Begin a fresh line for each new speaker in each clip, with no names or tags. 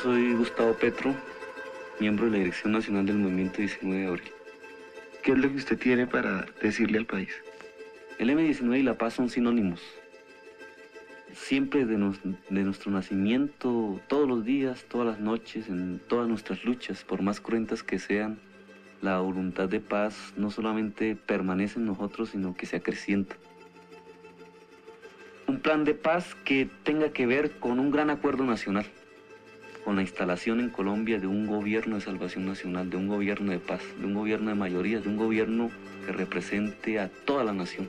soy Gustavo Petro, miembro de la Dirección Nacional del Movimiento 19 de Abril.
¿Qué es lo que usted tiene para decirle al país?
El M-19 y la paz son sinónimos. Siempre de nuestro nacimiento, todos los días, todas las noches, en todas nuestras luchas, por más cruentas que sean, la voluntad de paz no solamente permanece en nosotros, sino que se acrecienta. Un plan de paz que tenga que ver con un gran acuerdo nacional, con la instalación en Colombia de un gobierno de salvación nacional, de un gobierno de paz, de un gobierno de mayorías, de un gobierno que represente a toda la nación.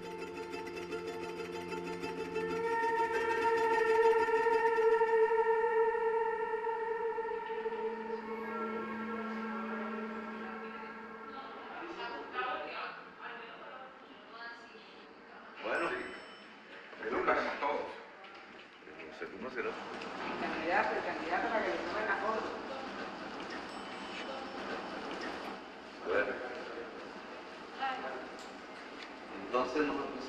Bueno, de Lucas a todos. ¿Segundo será?
El candidato para que le tomen la foto.
Bueno. Entonces nosotros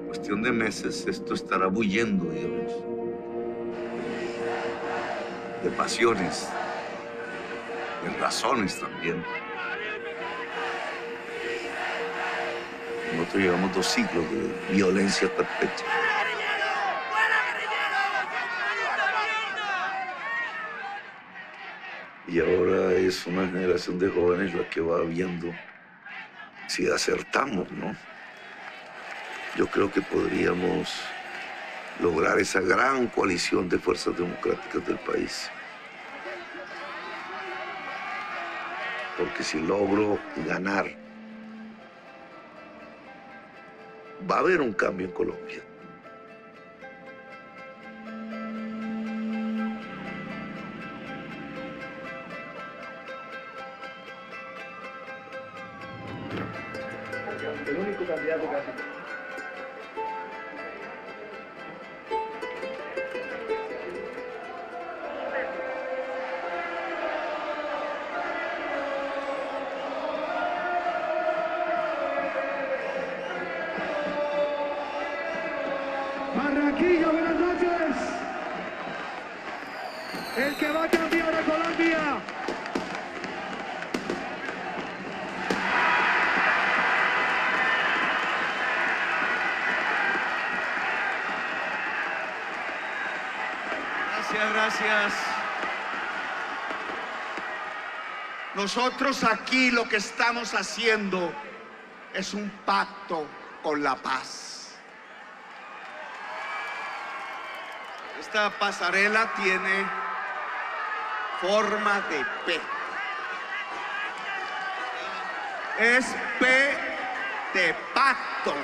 cuestión de meses esto estará bullendo, digamos, de pasiones, de razones también. Nosotros llevamos 2 siglos de violencia perpetua. Y ahora es una generación de jóvenes la que va viendo si acertamos, ¿no? Yo creo que podríamos lograr esa gran coalición de fuerzas democráticas del país. Porque si logro ganar, va a haber un cambio en Colombia.
El único candidato que hace.
Barranquilla, buenas noches. El que va a cambiar a Colombia.
Gracias. Nosotros aquí lo que estamos haciendo es un pacto con la paz. Esta pasarela tiene forma de P. Es P de pacto.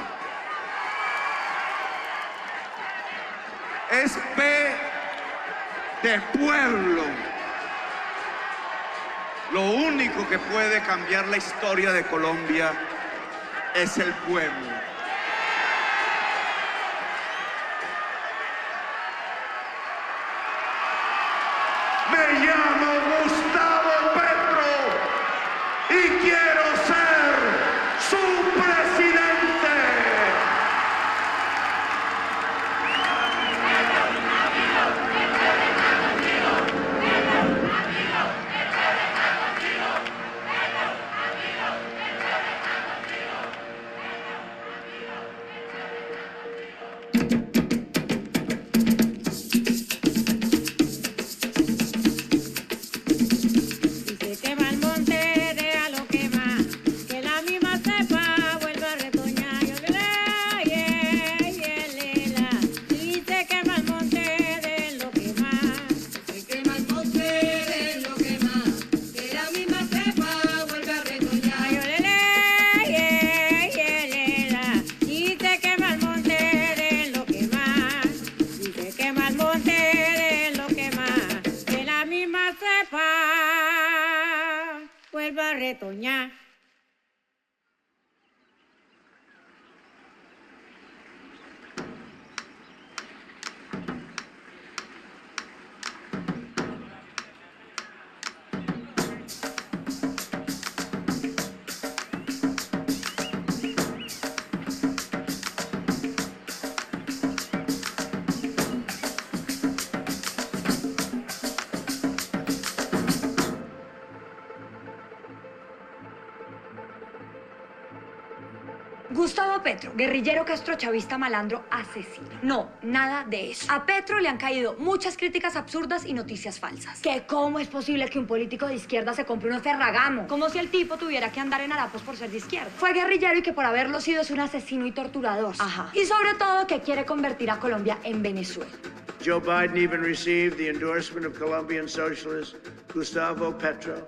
Es P de pueblo. Lo único que puede cambiar la historia de Colombia es el pueblo. Me llamo Gustavo Petro y quiero ser su presidente.
Si se te va al monte, déjalo Gustavo Petro, guerrillero castrochavista malandro asesino. No, nada de eso. A Petro le han caído muchas críticas absurdas y noticias falsas. Que cómo es posible que un político de izquierda se compre un Ferragamo. Como si el tipo tuviera que andar en harapos por ser de izquierda. Fue guerrillero y que por haberlo sido es un asesino y torturador. Ajá. Y sobre todo que quiere convertir a Colombia en Venezuela.
Joe Biden even received the endorsement of Colombian socialist Gustavo Petro.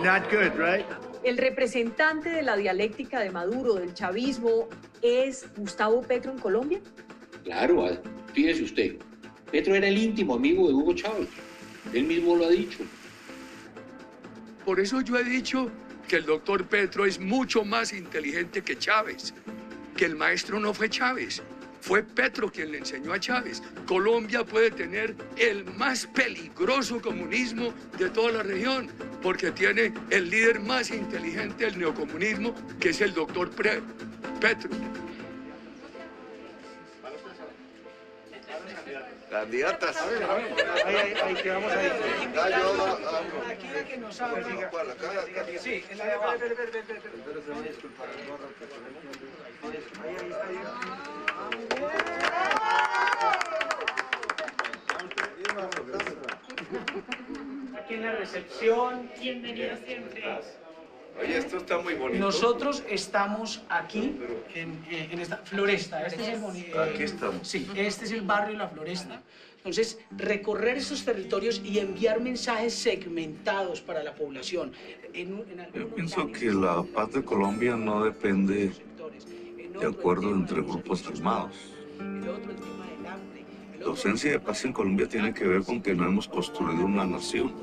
Not good, right?
El representante de la dialéctica de Maduro, del chavismo, ¿es Gustavo Petro en Colombia?
Claro, fíjese usted, Petro era el íntimo amigo de Hugo Chávez, él mismo lo ha dicho.
Por eso yo he dicho que el doctor Petro es mucho más inteligente que Chávez, que el maestro no fue Chávez, fue Petro quien le enseñó a Chávez. Colombia puede tener el más peligroso comunismo de toda la región, porque tiene el líder más inteligente del neocomunismo, que es el doctor Petro.
Candidatas.
Ahí quedamos ahí.
Aquí que no sabe.
Sí, en la de abajo. Aquí en la recepción.
Bienvenido siempre.
Oye, esto está muy bonito.
Nosotros estamos aquí en esta Floresta. Este es
Aquí estamos.
Sí, este es el barrio La Floresta. Entonces, recorrer esos territorios y enviar mensajes segmentados para la población.
Yo pienso que la paz de Colombia no depende de acuerdos entre grupos armados. La ausencia de paz en Colombia tiene que ver con que no hemos construido una nación.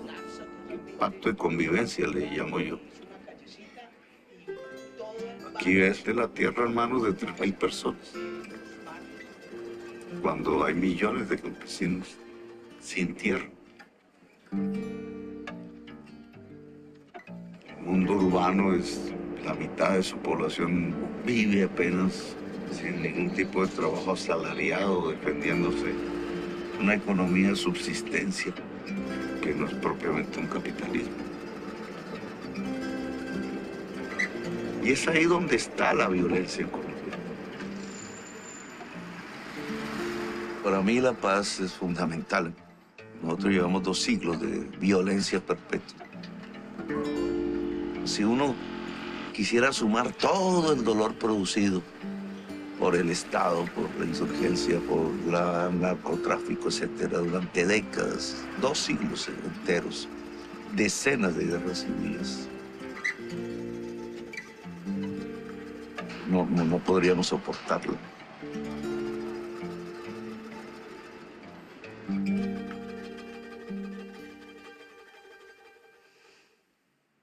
Pacto de convivencia le llamo yo. Aquí es de la tierra en manos de 3.000 personas. Cuando hay millones de campesinos sin tierra. El mundo urbano es la mitad de su población vive apenas sin ningún tipo de trabajo asalariado, defendiéndose. Una economía de subsistencia que no es propiamente un capitalismo. Y es ahí donde está la violencia en Colombia. Para mí la paz es fundamental. Nosotros llevamos 2 siglos de violencia perpetua. Si uno quisiera sumar todo el dolor producido por el Estado, por la insurgencia, por el narcotráfico, etcétera, durante décadas, 2 siglos enteros, decenas de guerras civiles, no podríamos soportarlo.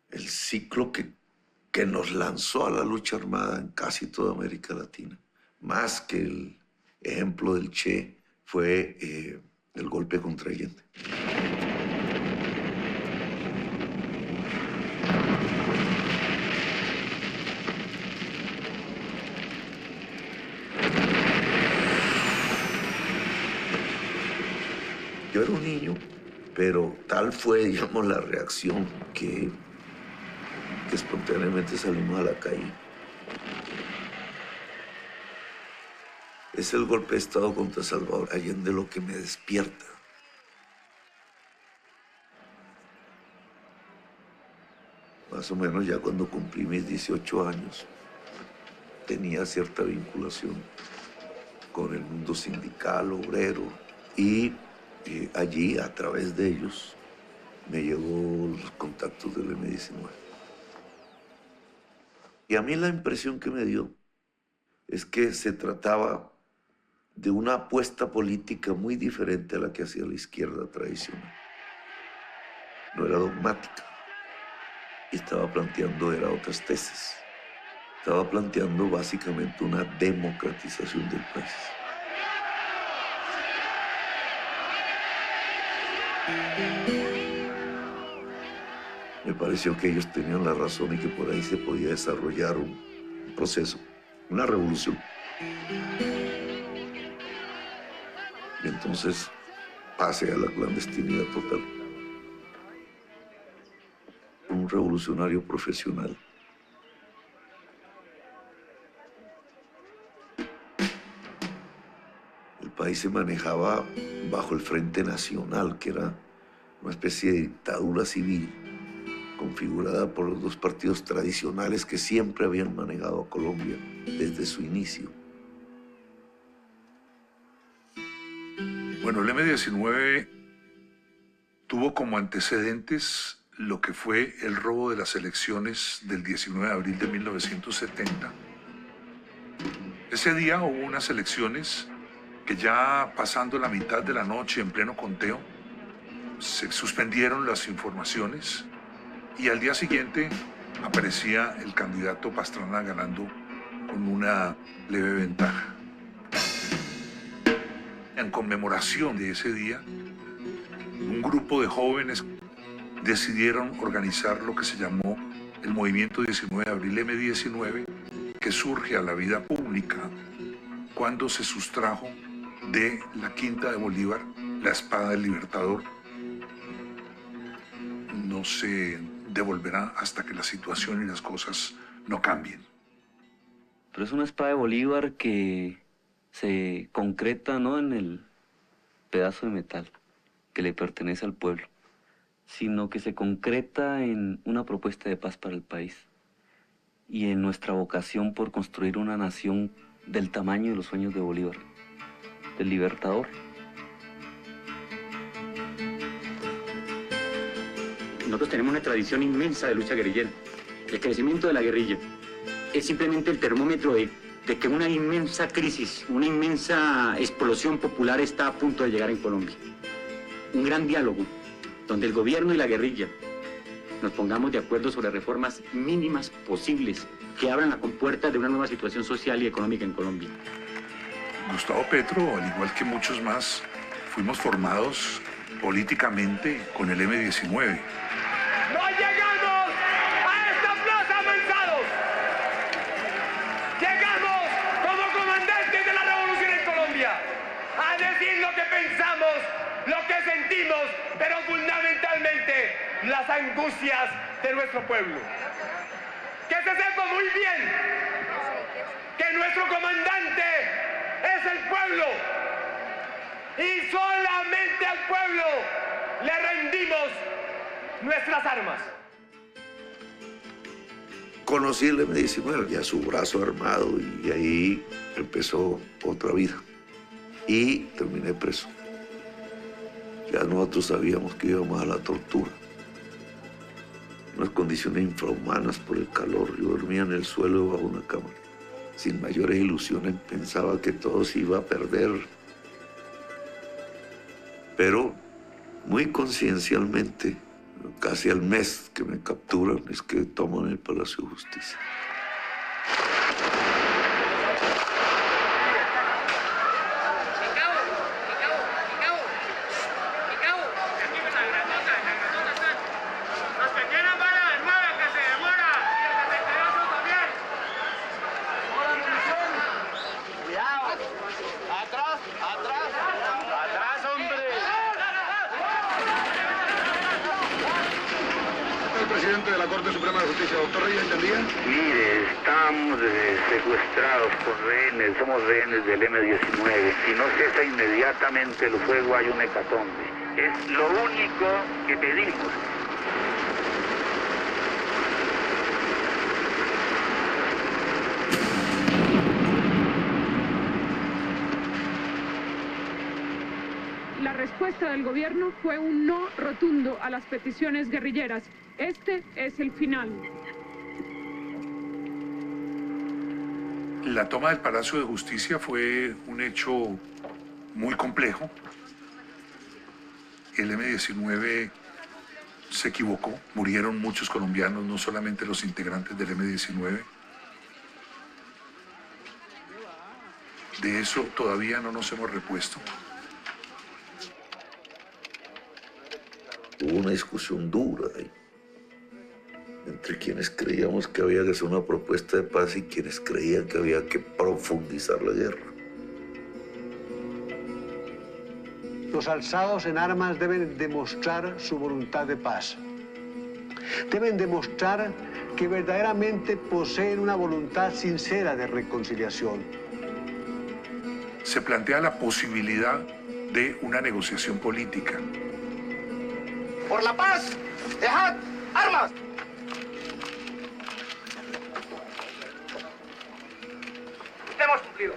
El ciclo que nos lanzó a la lucha armada en casi toda América Latina, más que el ejemplo del Che, fue el golpe contra Allende. Yo era un niño, pero tal fue, digamos, la reacción que espontáneamente salimos a la calle. Es el golpe de Estado contra Salvador Allende lo que me despierta. Más o menos ya cuando cumplí mis 18 años, tenía cierta vinculación con el mundo sindical, obrero, y allí, a través de ellos, me llegó los contactos del M-19. Y a mí la impresión que me dio es que se trataba de una apuesta política muy diferente a la que hacía la izquierda tradicional. No era dogmática. Y estaba planteando otras tesis. Estaba planteando básicamente una democratización del país. Me pareció que ellos tenían la razón y que por ahí se podía desarrollar un proceso, una revolución. Y entonces pasé a la clandestinidad total. Un revolucionario profesional país se manejaba bajo el Frente Nacional, que era una especie de dictadura civil configurada por los dos partidos tradicionales que siempre habían manejado a Colombia desde su inicio.
Bueno, el M-19 tuvo como antecedentes lo que fue el robo de las elecciones del 19 de abril de 1970. Ese día hubo unas elecciones que ya pasando la mitad de la noche, en pleno conteo, se suspendieron las informaciones y al día siguiente aparecía el candidato Pastrana ganando con una leve ventaja. En conmemoración de ese día, un grupo de jóvenes decidieron organizar lo que se llamó el Movimiento 19 de Abril M-19, que surge a la vida pública cuando se sustrajo de la Quinta de Bolívar la espada del Libertador. No se devolverá hasta que la situación y las cosas no cambien.
Pero es una espada de Bolívar que se concreta no en el pedazo de metal que le pertenece al pueblo, sino que se concreta en una propuesta de paz para el país y en nuestra vocación por construir una nación del tamaño de los sueños de Bolívar, del Libertador.
Nosotros tenemos una tradición inmensa de lucha guerrillera. El crecimiento de la guerrilla es simplemente el termómetro de que una inmensa crisis, una inmensa explosión popular está a punto de llegar en Colombia. Un gran diálogo donde el gobierno y la guerrilla nos pongamos de acuerdo sobre reformas mínimas posibles que abran la compuerta de una nueva situación social y económica en Colombia.
Gustavo Petro, al igual que muchos más, fuimos formados políticamente con el M-19.
¡No llegamos a esta plaza amenazados! Llegamos como comandantes de la revolución en Colombia a decir lo que pensamos, lo que sentimos, pero fundamentalmente las angustias de nuestro pueblo. Que se sepa muy bien que nuestro comandante es el pueblo y solamente al pueblo le rendimos nuestras armas.
Conocí el M-19, ya su brazo armado, y ahí empezó otra vida. Y terminé preso. Ya nosotros sabíamos que íbamos a la tortura. Unas condiciones infrahumanas por el calor. Yo dormía en el suelo bajo una cama. Sin mayores ilusiones, pensaba que todo se iba a perder. Pero muy conciencialmente, casi al mes que me capturan, es que toman el Palacio de Justicia.
Presidente de la Corte Suprema de Justicia, doctor Reyes, ¿entendía?
Mire, estamos secuestrados por rehenes, somos rehenes del M-19. Si no cesa inmediatamente el fuego, hay un hecatombe. Es lo único que pedimos.
La respuesta del gobierno fue un no rotundo a las peticiones guerrilleras. Este es el final.
La toma del Palacio de Justicia fue un hecho muy complejo. El M-19 se equivocó, murieron muchos colombianos, no solamente los integrantes del M-19. De eso todavía no nos hemos repuesto.
Hubo una discusión dura ahí, entre quienes creíamos que había que hacer una propuesta de paz y quienes creían que había que profundizar la guerra.
Los alzados en armas deben demostrar su voluntad de paz. Deben demostrar que verdaderamente poseen una voluntad sincera de reconciliación.
se plantea la posibilidad de una negociación política.
Por la paz, dejad armas. Hemos cumplido.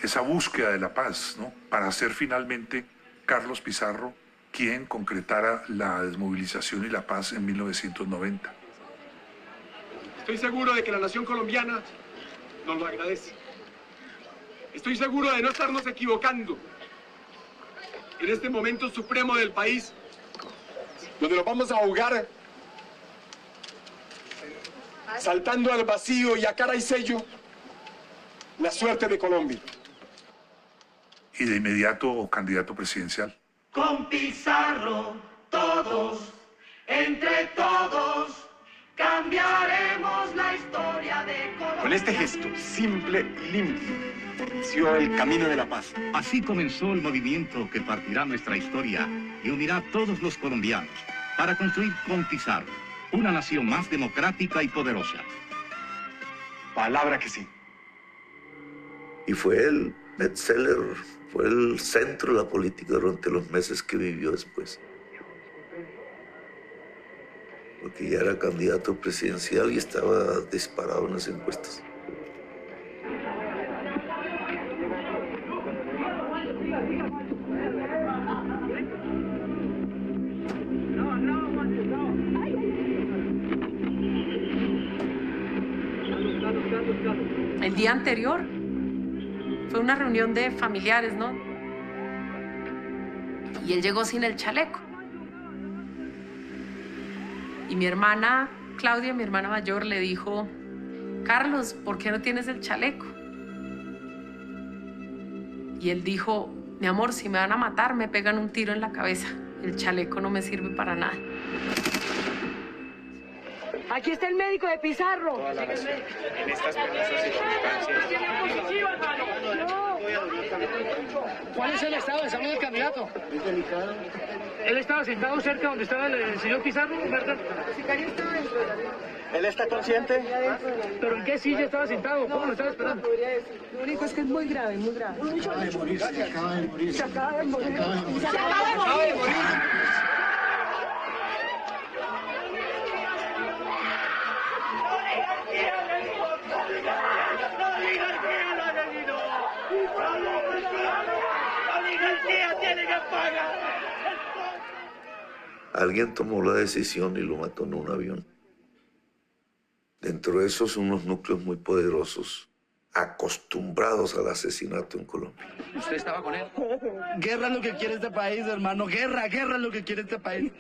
Esa búsqueda de la paz, ¿no? Para ser finalmente Carlos Pizarro quien concretara la desmovilización y la paz en 1990.
Estoy seguro de que la nación colombiana nos lo agradece. Estoy seguro de no estarnos equivocando en este momento supremo del país, donde nos vamos a ahogar saltando al vacío y a cara y sello la suerte de Colombia.
Y de inmediato candidato presidencial.
Con Pizarro, todos, entre todos, cambiaremos la historia de Colombia.
Con este gesto simple y limpio, inició el camino de la paz.
Así comenzó el movimiento que partirá nuestra historia y unirá a todos los colombianos para construir con Pizarro una nación más democrática y poderosa.
Palabra que sí.
Y fue el bestseller, fue el centro de la política durante los meses que vivió después. Porque ya era candidato presidencial y estaba disparado en las encuestas.
El día anterior fue una reunión de familiares, ¿no? Y él llegó sin el chaleco. Y mi hermana, Claudia, mi hermana mayor, le dijo, Carlos, ¿por qué no tienes el chaleco? Y él dijo, mi amor, si me van a matar, me pegan un tiro en la cabeza. El chaleco no me sirve para nada.
Aquí está el médico de Pizarro.
En estas penosas circunstancias.
¿Cuál es el estado de salud del candidato? Es delicado. ¿Él estaba sentado cerca donde estaba el señor Pizarro, verdad?
¿Él está consciente?
¿Pero en qué silla estaba sentado? ¿Cómo lo estaba esperando?
Lo único es que es muy grave, muy grave.
Se acaba de morir, se acaba de morir.
Se acaba de morir.
Se acaba de morir.
Alguien tomó la decisión y lo mató en un avión. Dentro de esos unos núcleos muy poderosos, acostumbrados al asesinato en Colombia.
¿Usted estaba con él? Guerra es lo que quiere este país, hermano. Guerra es lo que quiere este país.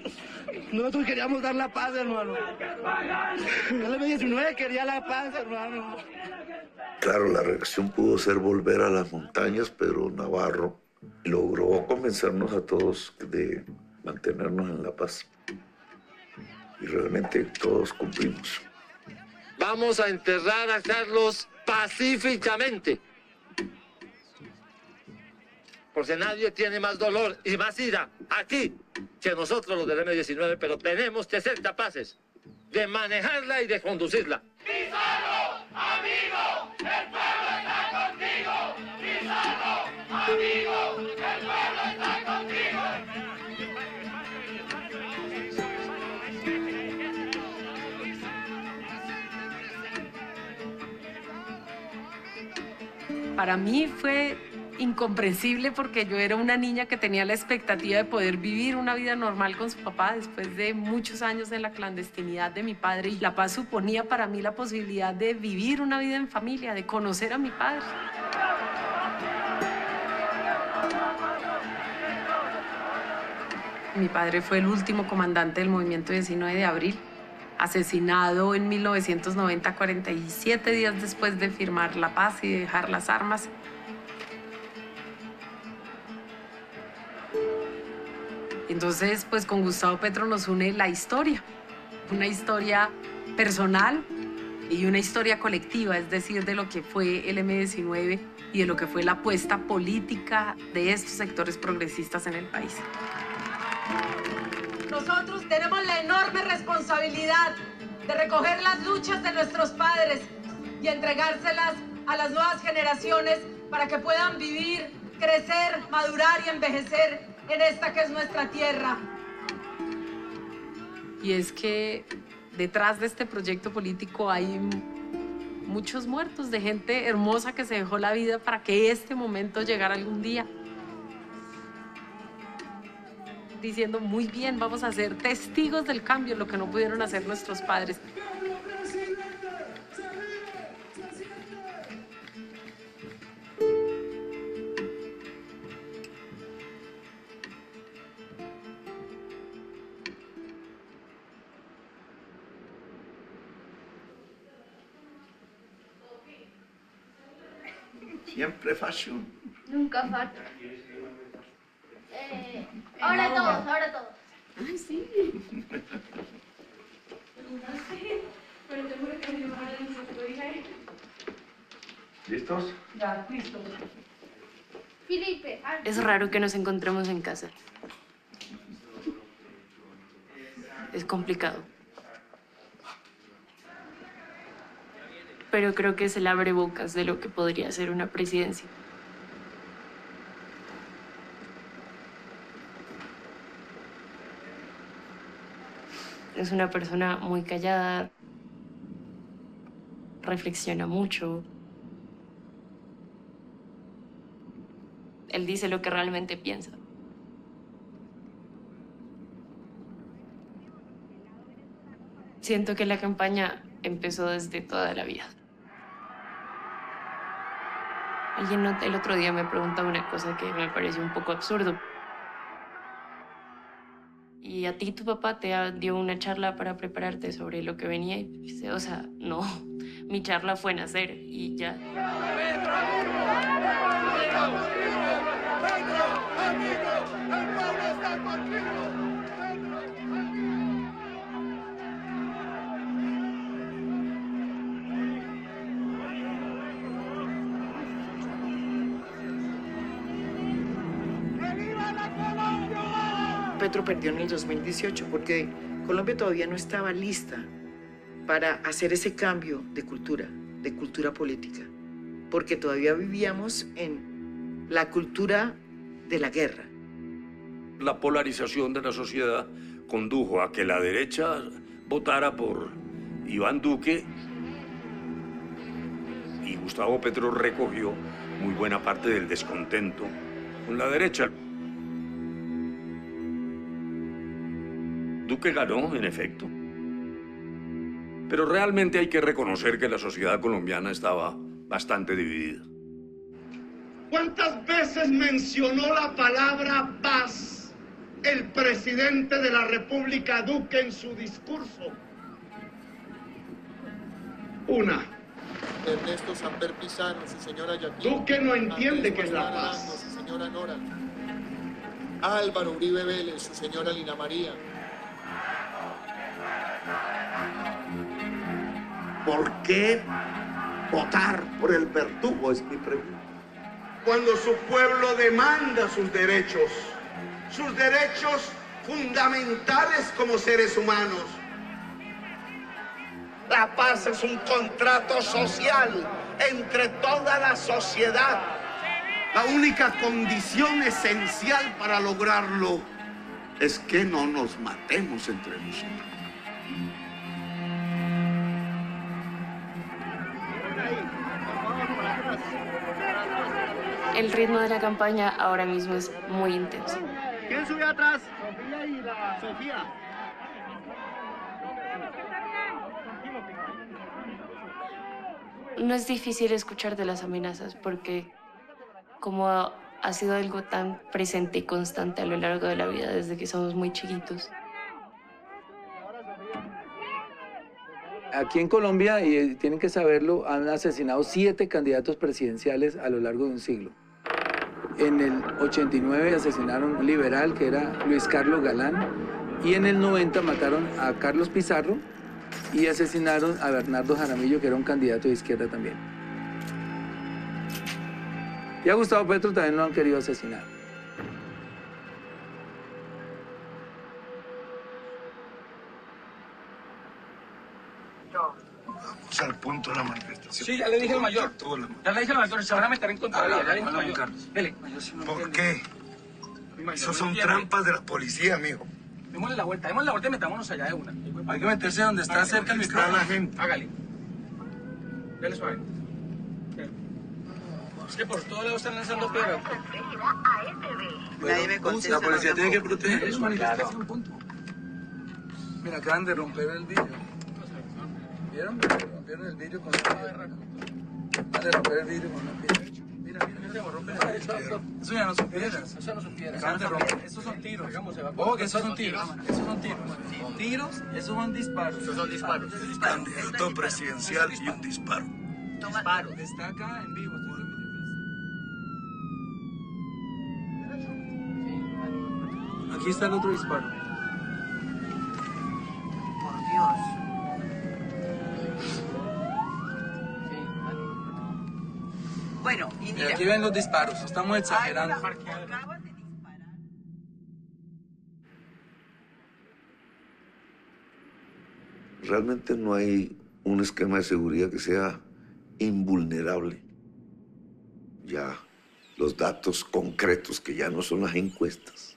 Nosotros queríamos dar la paz, hermano. El M-19 quería la paz, hermano.
Claro, la reacción pudo ser volver a las montañas, pero Navarro logró convencernos a todos de mantenernos en la paz. Y realmente todos cumplimos.
Vamos a enterrar a Carlos pacíficamente. Porque nadie tiene más dolor y más ira aquí que nosotros los del M-19, pero tenemos que ser capaces de manejarla y de conducirla.
Pizarro, amigo, el pueblo está contigo. Pizarro, amigo, el pueblo está contigo.
Para mí fue incomprensible porque yo era una niña que tenía la expectativa de poder vivir una vida normal con su papá después de muchos años en la clandestinidad de mi padre. Y la paz suponía para mí la posibilidad de vivir una vida en familia, de conocer a mi padre. Mi padre fue el último comandante del movimiento 19 de abril, asesinado en 1990, 47 días después de firmar la paz y de dejar las armas. Entonces, pues con Gustavo Petro nos une la historia, una historia personal y una historia colectiva, es decir, de lo que fue el M-19 y de lo que fue la apuesta política de estos sectores progresistas en el país.
Nosotros tenemos la enorme responsabilidad de recoger las luchas de nuestros padres y entregárselas a las nuevas generaciones para que puedan vivir, crecer, madurar y envejecer en esta que es nuestra tierra.
Y es que detrás de este proyecto político hay muchos muertos de gente hermosa que se dejó la vida para que este momento llegara algún día. Diciendo, muy bien, vamos a ser testigos del cambio, lo que no pudieron hacer nuestros padres.
Siempre fashion.
Nunca falta. Ahora todos.
Ay, sí.
¿Listos?
Ya, listo.
Felipe.
Es raro que nos encontremos en casa. Es complicado. Pero creo que es el abrebocas de lo que podría ser una presidencia. Es una persona muy callada, reflexiona mucho. Él dice lo que realmente piensa. Siento que la campaña empezó desde toda la vida. Alguien el otro día me preguntaba una cosa que me pareció un poco absurdo. ¿Y a ti tu papá te dio una charla para prepararte sobre lo que venía? Y dice, o sea, no, mi charla fue nacer y ya.
Petro perdió en el 2018 porque Colombia todavía no estaba lista para hacer ese cambio de cultura política, porque todavía vivíamos en la cultura de la guerra.
La polarización de la sociedad condujo a que la derecha votara por Iván Duque y Gustavo Petro recogió muy buena parte del descontento con la derecha. Duque ganó, en efecto. Pero realmente hay que reconocer que la sociedad colombiana estaba bastante dividida.
¿Cuántas veces mencionó la palabra paz el presidente de la República, Duque, en su discurso? Una.
Ernesto Samper Pizarro, su señora Yaquín.
Duque no entiende qué es la
Arango,
paz.
su señora Nora. Álvaro Uribe Vélez, su señora Lina María.
¿Por qué votar por el verdugo? Es mi pregunta.
Cuando su pueblo demanda sus derechos fundamentales como seres humanos.
La paz es un contrato social entre toda la sociedad.
La única condición esencial para lograrlo
Es que no nos matemos entre nosotros.
El ritmo de la campaña ahora mismo es muy intenso.
¿Quién sube atrás? Sofía y la Sofía.
No es difícil escuchar de las amenazas porque como ha sido algo tan presente y constante a lo largo de la vida desde que somos muy chiquitos.
Aquí en Colombia, y tienen que saberlo, han asesinado 7 candidatos presidenciales a lo largo de un siglo. En el 89 asesinaron a un liberal que era Luis Carlos Galán, y en el 90 mataron a Carlos Pizarro y asesinaron a Bernardo Jaramillo, que era un candidato de izquierda también. Y a Gustavo Petro también lo han querido asesinar.
Vamos al punto de la manifestación.
Sí, ya le dije al mayor. Ya le dije al mayor, se van a meter en contravía. Ya le dije al mayor. Dele.
¿Por qué? Esos son trampas de la policía, amigo.
Démosle la vuelta y metámonos allá de una. Hay que meterse donde está cerca el micrófono.
la gente.
Hágale. Dele suave. Es que por todos lados están lanzando piedras.
Nadie me contesta.
La policía tiene que proteger
Claro.
su manifestación, punto. Mira, acaban de romper el vidrio. ¿Vieron? Rompieron el vidrio con una piedra. Acaban de romper el vidrio con una piedra. Mira, se rompe la piedra. Eso ya no son piedras. Eso no son piedras. Acaban de romper. Esos son tiros. Ojo que esos son tiros. Esos son tiros. Tiros, esos son disparos. Esos son disparos.
Candidato presidencial y un disparo.
Disparo. Está acá en vivo. Aquí está el otro disparo.
Por Dios. Bueno, y
Y aquí ven los disparos. Estamos exagerando.
Realmente no hay un esquema de seguridad que sea invulnerable. Ya los datos concretos, que ya no son las encuestas,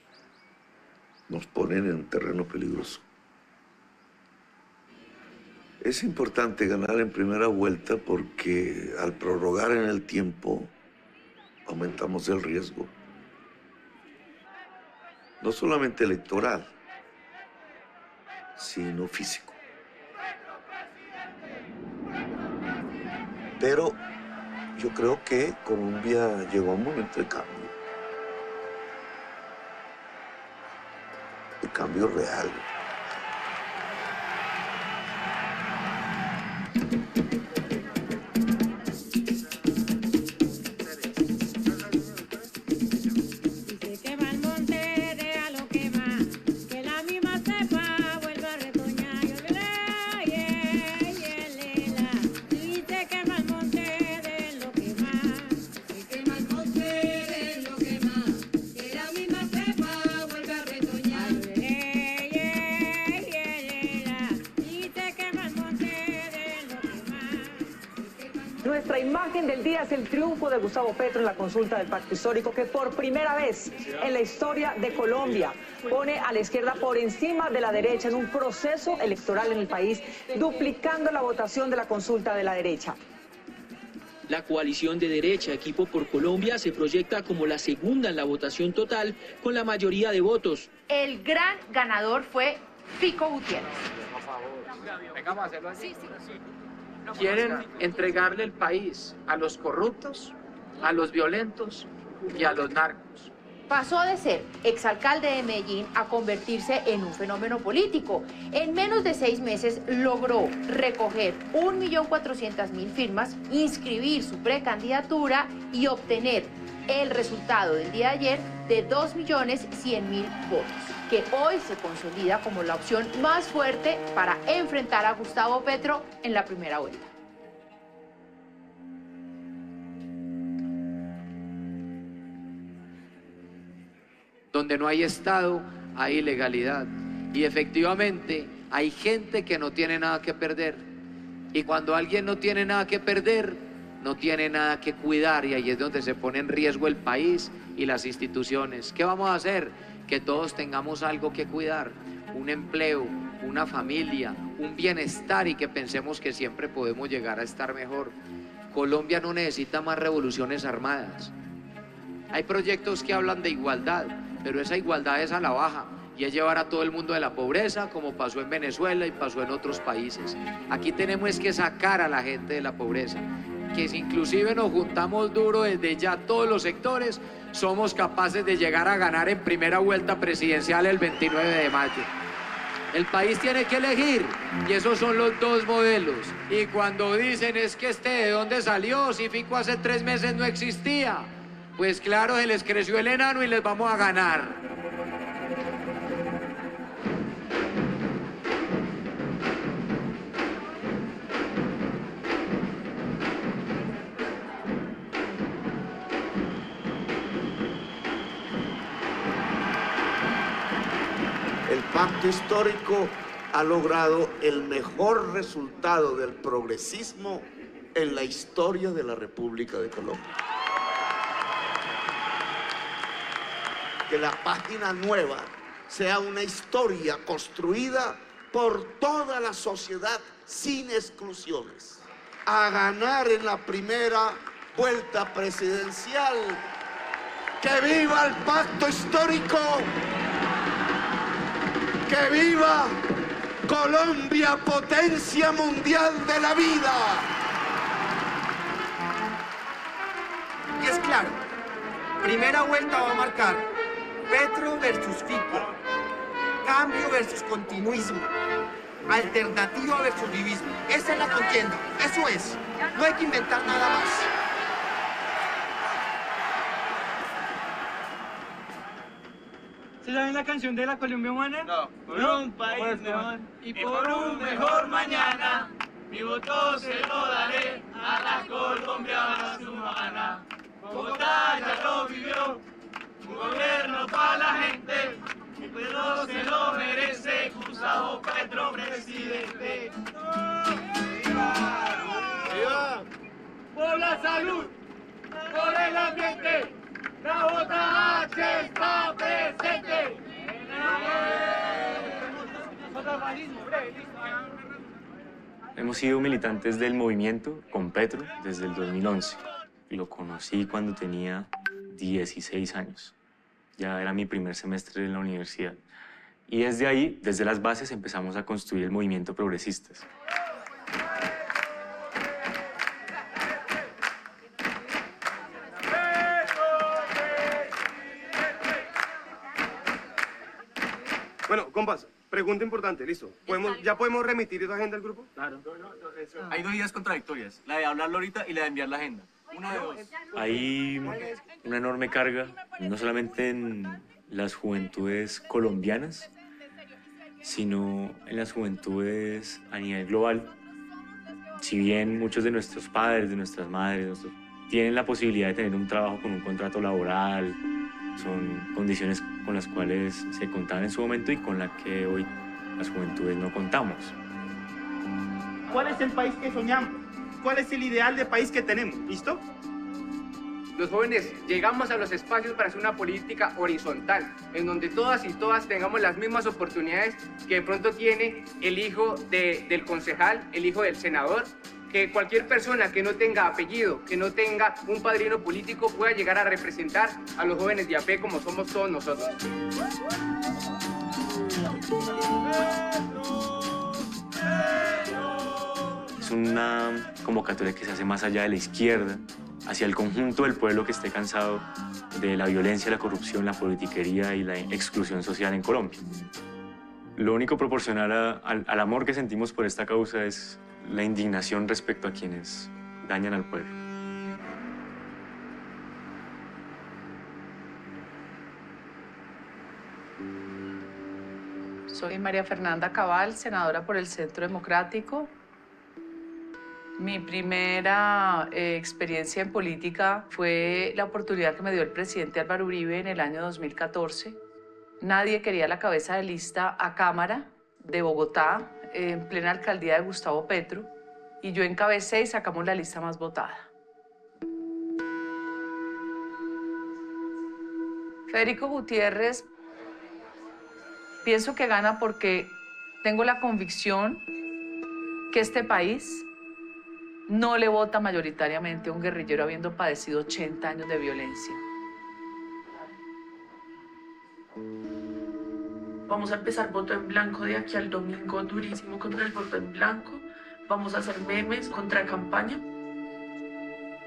nos ponen en un terreno peligroso. Es importante ganar en primera vuelta porque al prorrogar en el tiempo aumentamos el riesgo. No solamente electoral, sino físico. Pero yo creo que Colombia llegó a un momento de cambio. De cambio real.
Nuestra imagen del día es el triunfo de Gustavo Petro en la consulta del Pacto Histórico, que por primera vez en la historia de Colombia pone a la izquierda por encima de la derecha en un proceso electoral en el país, duplicando la votación de la consulta de la derecha.
La coalición de derecha Equipo por Colombia se proyecta como la segunda en la votación total, con la mayoría de votos.
El gran ganador fue Fico Gutiérrez.
Vengamos a hacerlo así.
Sí.
Quieren entregarle el país a los corruptos, a los violentos y a los narcos.
Pasó de ser exalcalde de Medellín a convertirse en un fenómeno político. En menos de 6 meses logró recoger 1.400.000 firmas, inscribir su precandidatura y obtener el resultado del día de ayer de 2.100.000 votos, que hoy se consolida como la opción más fuerte para enfrentar a Gustavo Petro en la primera vuelta.
Donde no hay Estado, hay ilegalidad. Y efectivamente hay gente que no tiene nada que perder. Y cuando alguien no tiene nada que perder, no tiene nada que cuidar, y ahí es donde se pone en riesgo el país y las instituciones. ¿Qué vamos a hacer? Que todos tengamos algo que cuidar, un empleo, una familia, un bienestar, y que pensemos que siempre podemos llegar a estar mejor. Colombia no necesita más revoluciones armadas. Hay proyectos que hablan de igualdad, pero esa igualdad es a la baja y es llevar a todo el mundo de la pobreza, como pasó en Venezuela y pasó en otros países. Aquí tenemos que sacar a la gente de la pobreza, que si inclusive nos juntamos duro desde ya todos los sectores, somos capaces de llegar a ganar en primera vuelta presidencial el 29 de mayo. El país tiene que elegir, y esos son los dos modelos. Y cuando dicen es que ¿de dónde salió? Si Fico hace 3 meses no existía. Pues claro, se les creció el enano y les vamos a ganar.
El pacto histórico ha logrado el mejor resultado del progresismo en la historia de la República de Colombia. Que la página nueva sea una historia construida por toda la sociedad sin exclusiones. A ganar en la primera vuelta presidencial. ¡Que viva el pacto histórico! ¡Que viva Colombia, potencia mundial de la vida!
Y es claro, primera vuelta va a marcar Petro versus Fico, cambio versus continuismo, alternativa versus vivismo. Esa es la contienda, eso es, no hay que inventar nada más.
¿Se saben la canción de la Colombia Humana?
No.
Por un país mejor y por un mejor mañana, mi voto se lo daré a la Colombia más humana. Bogotá ya lo vivió, un gobierno para la gente, mi pueblo se lo merece, Gustavo Petro presidente.
¡Viva!
Por la salud, por el ambiente, la JH está presente.
Hemos sido militantes del movimiento con Petro desde el 2011. Lo conocí cuando tenía 16 años. Ya era mi primer semestre en la universidad. Y desde ahí, desde las bases, empezamos a construir el movimiento progresistas.
Bueno, compas, pregunta importante, listo. ¿Ya podemos remitir esa agenda al grupo?
Claro. Hay dos ideas contradictorias, la de hablarlo ahorita y la de enviar la agenda. Una de dos.
Hay una enorme carga, no solamente en las juventudes colombianas, sino en las juventudes a nivel global. Si bien muchos de nuestros padres, de nuestras madres, tienen la posibilidad de tener un trabajo con un contrato laboral, son condiciones con las cuales se contaban en su momento y con las que hoy las juventudes no contamos.
¿Cuál es el país que soñamos? ¿Cuál es el ideal de país que tenemos? ¿Listo?
Los jóvenes llegamos a los espacios para hacer una política horizontal, en donde todas y todas tengamos las mismas oportunidades que de pronto tiene el hijo del concejal, el hijo del senador, que cualquier persona que no tenga apellido, que no tenga un padrino político pueda llegar a representar a los jóvenes de a pie como somos todos nosotros.
Es una convocatoria que se hace más allá de la izquierda, hacia el conjunto del pueblo que esté cansado de la violencia, la corrupción, la politiquería y la exclusión social en Colombia. Lo único proporcional al amor que sentimos por esta causa es la indignación respecto a quienes dañan al pueblo.
Soy María Fernanda Cabal, senadora por el Centro Democrático. Mi primera experiencia en política fue la oportunidad que me dio el presidente Álvaro Uribe en el año 2014. Nadie quería la cabeza de lista a Cámara de Bogotá, en plena alcaldía de Gustavo Petro, y yo encabecé y sacamos la lista más votada. Federico Gutiérrez, pienso que gana porque tengo la convicción que este país no le vota mayoritariamente a un guerrillero habiendo padecido 80 años de violencia.
Vamos a empezar voto en blanco de aquí al domingo, durísimo contra el voto en blanco. Vamos a hacer memes contra campaña.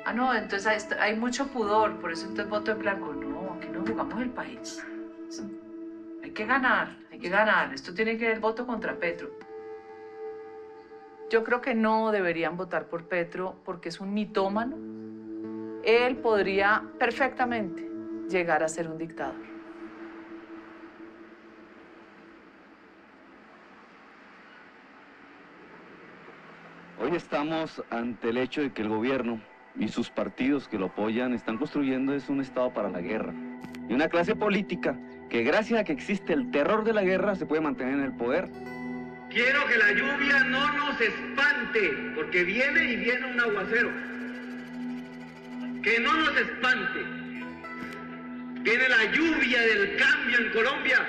Ah, no, entonces hay mucho pudor, por eso entonces voto en blanco. No, aquí no jugamos el país. Hay que ganar, hay que ganar. Esto tiene que ver voto contra Petro. Yo creo que no deberían votar por Petro porque es un mitómano. Él podría perfectamente llegar a ser un dictador.
Hoy estamos ante el hecho de que el gobierno y sus partidos que lo apoyan están construyendo un estado para la guerra. Y una clase política que gracias a que existe el terror de la guerra se puede mantener en el poder.
Quiero que la lluvia no nos espante, porque viene y viene un aguacero. Que no nos espante. Viene la lluvia del cambio en Colombia.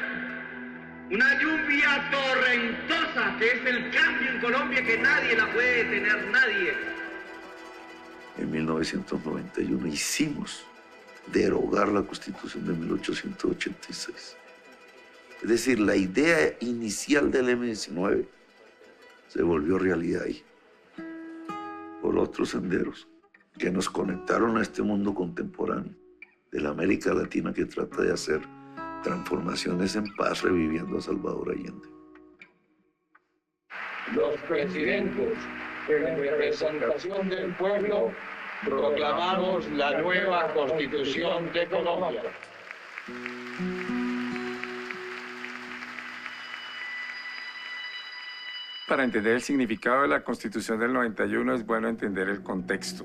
Una lluvia torrentosa, que es el cambio en Colombia, que nadie la puede detener, nadie.
En 1991 hicimos derogar la Constitución de 1886. Es decir, la idea inicial del M-19 se volvió realidad ahí, por otros senderos que nos conectaron a este mundo contemporáneo de la América Latina que trata de hacer transformaciones en paz reviviendo a Salvador Allende.
Los presidentes, en representación del pueblo, proclamamos la nueva Constitución de Colombia.
Para entender el significado de la Constitución del 91 es bueno entender el contexto.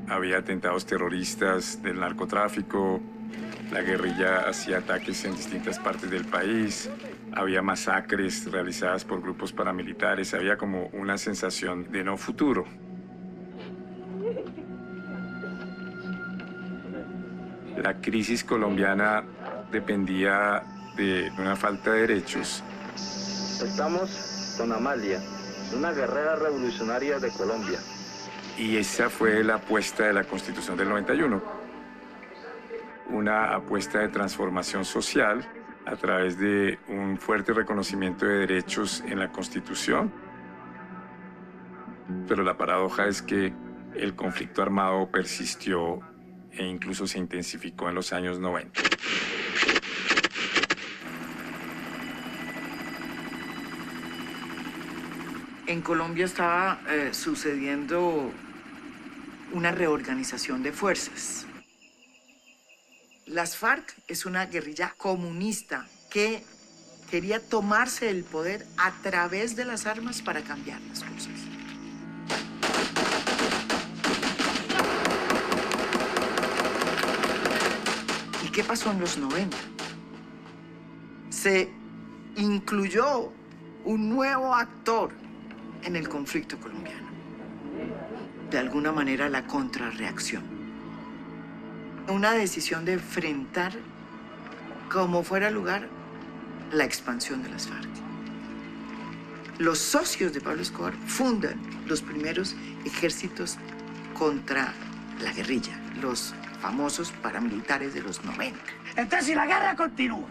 Había atentados terroristas del narcotráfico, la guerrilla hacía ataques en distintas partes del país, había masacres realizadas por grupos paramilitares, había como una sensación de no futuro. La crisis colombiana dependía de una falta de derechos.
Estamos con Amalia, una guerrera revolucionaria de Colombia.
Y esa fue la apuesta de la Constitución del 91. Una apuesta de transformación social a través de un fuerte reconocimiento de derechos en la Constitución. Pero la paradoja es que el conflicto armado persistió e incluso se intensificó en los años 90.
En Colombia estaba sucediendo una reorganización de fuerzas. Las FARC es una guerrilla comunista que quería tomarse el poder a través de las armas para cambiar las cosas. ¿Y qué pasó en los 90? Se incluyó un nuevo actor en el conflicto colombiano. De alguna manera, la contrarreacción. Una decisión de enfrentar, como fuera lugar, la expansión de las FARC. Los socios de Pablo Escobar fundan los primeros ejércitos contra la guerrilla, los famosos paramilitares de los 90.
Entonces, si la guerra continúa,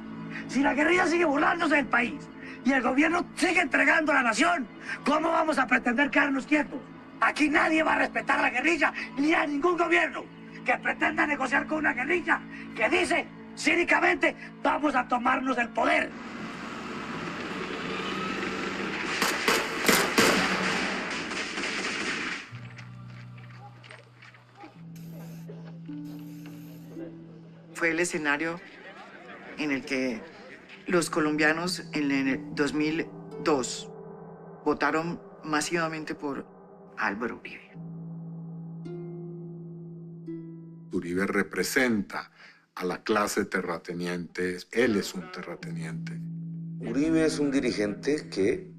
si la guerrilla sigue burlándose del país y el gobierno sigue entregando a la nación, ¿cómo vamos a pretender quedarnos quietos? Aquí nadie va a respetar a la guerrilla ni a ningún gobierno que pretenda negociar con una guerrilla que dice cínicamente vamos a tomarnos el poder.
Fue el escenario en el que los colombianos en el 2002 votaron masivamente por Álvaro Uribe.
Uribe representa a la clase terrateniente, él es un terrateniente.
Uribe es un dirigente que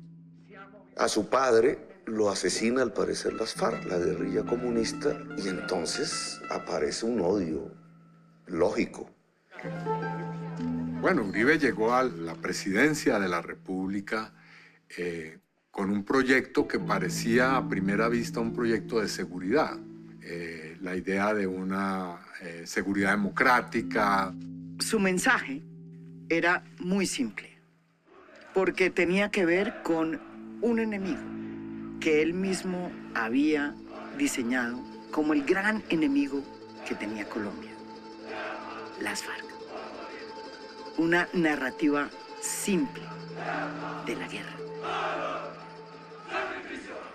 a su padre lo asesina al parecer las FARC, la guerrilla comunista, y entonces aparece un odio lógico.
Bueno, Uribe llegó a la presidencia de la República con un proyecto que parecía a primera vista un proyecto de seguridad. La idea de una seguridad democrática.
Su mensaje era muy simple, porque tenía que ver con un enemigo que él mismo había diseñado como el gran enemigo que tenía Colombia, las FARC. Una narrativa simple de la guerra.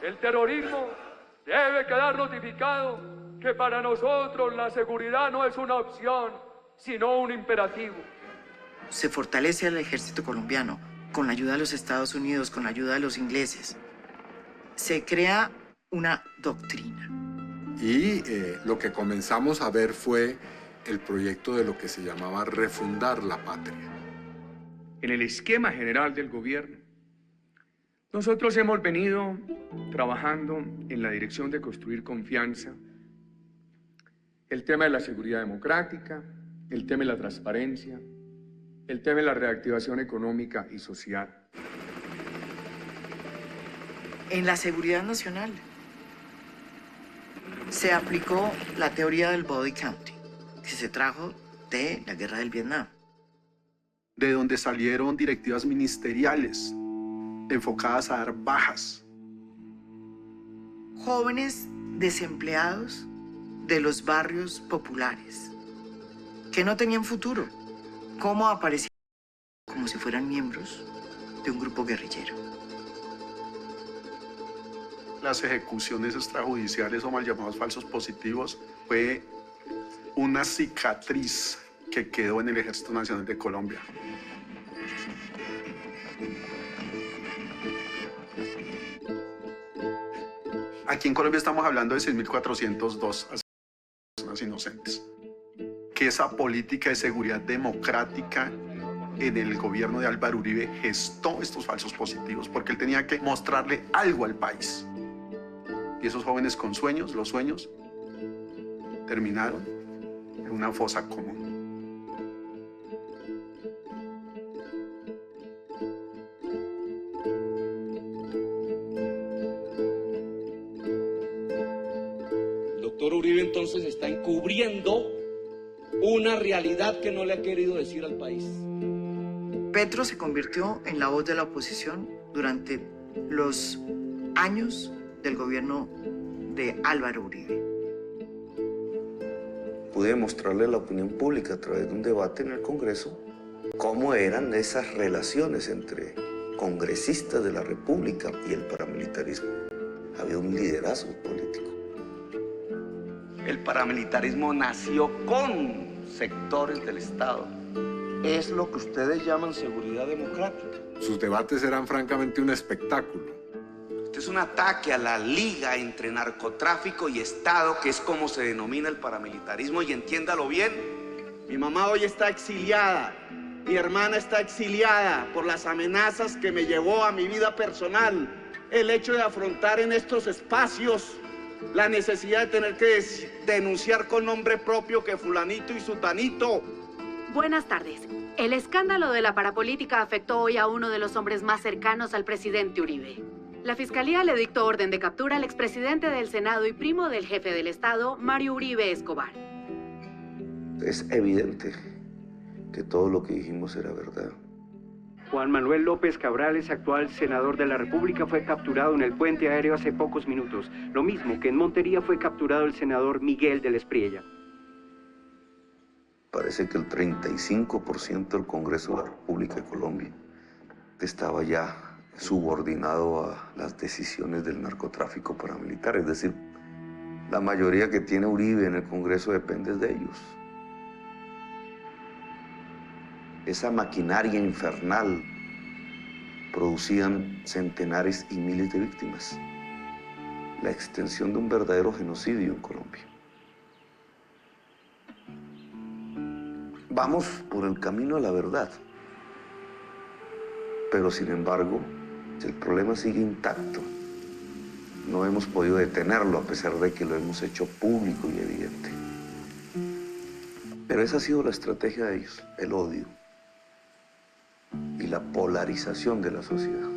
El terrorismo debe quedar notificado que para nosotros la seguridad no es una opción, sino un imperativo.
Se fortalece el ejército colombiano con la ayuda de los Estados Unidos, con la ayuda de los ingleses. Se crea una doctrina.
Y lo que comenzamos a ver fue el proyecto de lo que se llamaba refundar la patria.
En el esquema general del gobierno, nosotros hemos venido trabajando en la dirección de construir confianza, el tema de la seguridad democrática, el tema de la transparencia, el tema de la reactivación económica y social.
En la seguridad nacional se aplicó la teoría del body counting, que se trajo de la guerra del Vietnam.
De donde salieron directivas ministeriales enfocadas a dar bajas.
Jóvenes desempleados de los barrios populares, que no tenían futuro, cómo aparecían como si fueran miembros de un grupo guerrillero.
Las ejecuciones extrajudiciales o mal llamados falsos positivos fue una cicatriz que quedó en el Ejército Nacional de Colombia. Aquí en Colombia estamos hablando de 6.402 personas inocentes. Que esa política de seguridad democrática en el gobierno de Álvaro Uribe gestó estos falsos positivos, porque él tenía que mostrarle algo al país. Y esos jóvenes con sueños, los sueños, terminaron en una fosa común.
Doctor Uribe entonces está encubriendo una realidad que no le ha querido decir al país.
Petro se convirtió en la voz de la oposición durante los años del gobierno de Álvaro Uribe.
Pude mostrarle a la opinión pública a través de un debate en el Congreso cómo eran esas relaciones entre congresistas de la República y el paramilitarismo. Había un liderazgo político.
El paramilitarismo nació con sectores del Estado.
Es lo que ustedes llaman seguridad democrática.
Sus debates eran francamente un espectáculo.
Este es un ataque a la liga entre narcotráfico y Estado, que es como se denomina el paramilitarismo, y entiéndalo bien.
Mi mamá hoy está exiliada, mi hermana está exiliada por las amenazas que me llevó a mi vida personal. El hecho de afrontar en estos espacios la necesidad de tener que denunciar con nombre propio que fulanito y sutanito.
Buenas tardes. El escándalo de la parapolítica afectó hoy a uno de los hombres más cercanos al presidente Uribe. La Fiscalía le dictó orden de captura al expresidente del Senado y primo del jefe del Estado, Mario Uribe Escobar.
Es evidente que todo lo que dijimos era verdad.
Juan Manuel López Cabrales, actual senador de la República, fue capturado en el puente aéreo hace pocos minutos. Lo mismo que en Montería fue capturado el senador Miguel de la Espriella.
Parece que el 35% del Congreso de la República de Colombia estaba ya subordinado a las decisiones del narcotráfico paramilitar. Es decir, la mayoría que tiene Uribe en el Congreso depende de ellos. Esa maquinaria infernal producían centenares y miles de víctimas. La extensión de un verdadero genocidio en Colombia. Vamos por el camino a la verdad. Pero sin embargo, el problema sigue intacto. No hemos podido detenerlo a pesar de que lo hemos hecho público y evidente. Pero esa ha sido la estrategia de ellos, el odio y la polarización de la sociedad.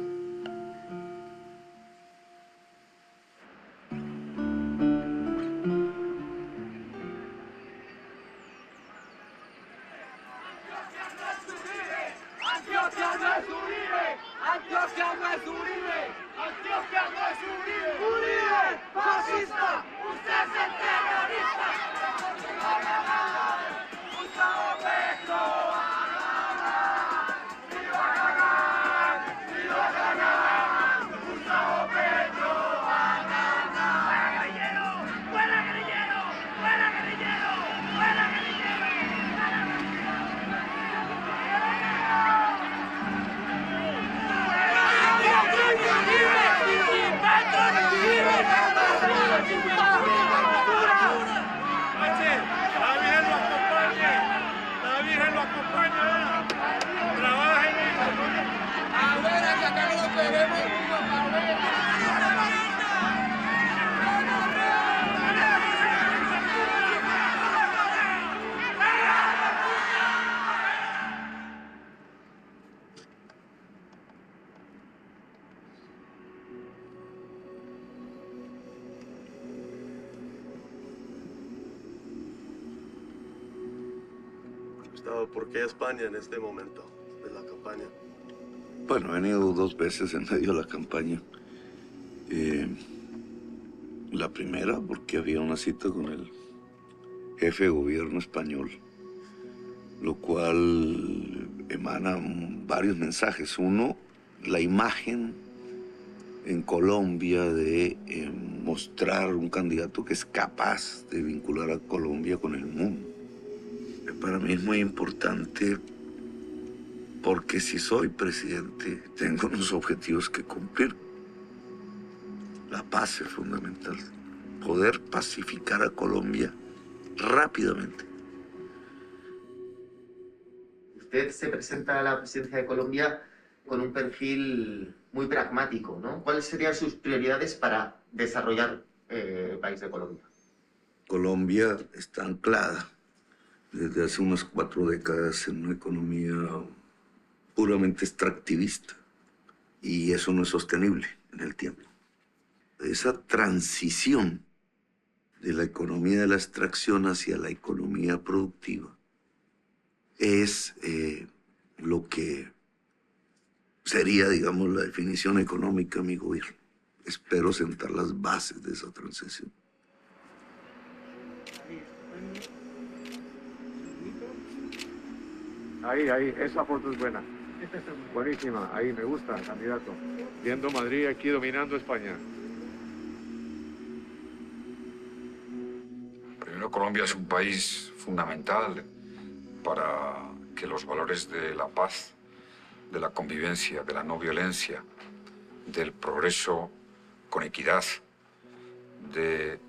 Antioquia no es Uribe, Antioquia no es Uribe, Antioquia no es Uribe, Uribe, fascista, usted es el terrorista. Gustavo Petro va a ganar, y va a ganar, y va a ganar. Gustavo Petro va a ganar. ¡Fuera guerrillero! ¡Fuera guerrillero! ¡Fuera guerrillero! ¡Fuera guerrillero! ¡Petro libre! ¡Petro libre!
Gustavo, ¿por qué España en este momento de la campaña?
Bueno, he venido 2 veces en medio de la campaña. La primera porque había una cita con el jefe de gobierno español, lo cual emana varios mensajes. Uno, la imagen en Colombia de mostrar un candidato que es capaz de vincular a Colombia con el mundo. Para mí es muy importante porque si soy presidente tengo unos objetivos que cumplir. La paz es fundamental. Poder pacificar a Colombia rápidamente.
Usted se presenta a la presidencia de Colombia con un perfil muy pragmático, ¿no? ¿Cuáles serían sus prioridades para desarrollar el país de Colombia?
Colombia está anclada desde hace unas 4 décadas en una economía puramente extractivista y eso no es sostenible en el tiempo. Esa transición de la economía de la extracción hacia la economía productiva es lo que sería, digamos, la definición económica de mi gobierno. Espero sentar las bases de esa transición.
Ahí, esa foto es buena. Buenísima, ahí me gusta, candidato. Viendo Madrid aquí dominando España.
Primero, Colombia es un país fundamental para que los valores de la paz, de la convivencia, de la no violencia, del progreso con equidad, del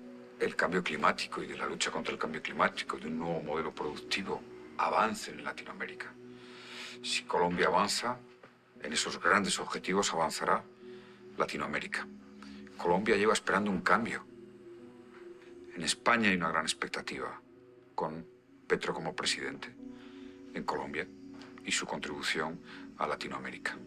cambio climático y de la lucha contra el cambio climático, de un nuevo modelo productivo, avancen en Latinoamérica. Si Colombia avanza en esos grandes objetivos, avanzará Latinoamérica. Colombia lleva esperando un cambio. En España hay una gran expectativa con Petro como presidente en Colombia y su contribución a Latinoamérica.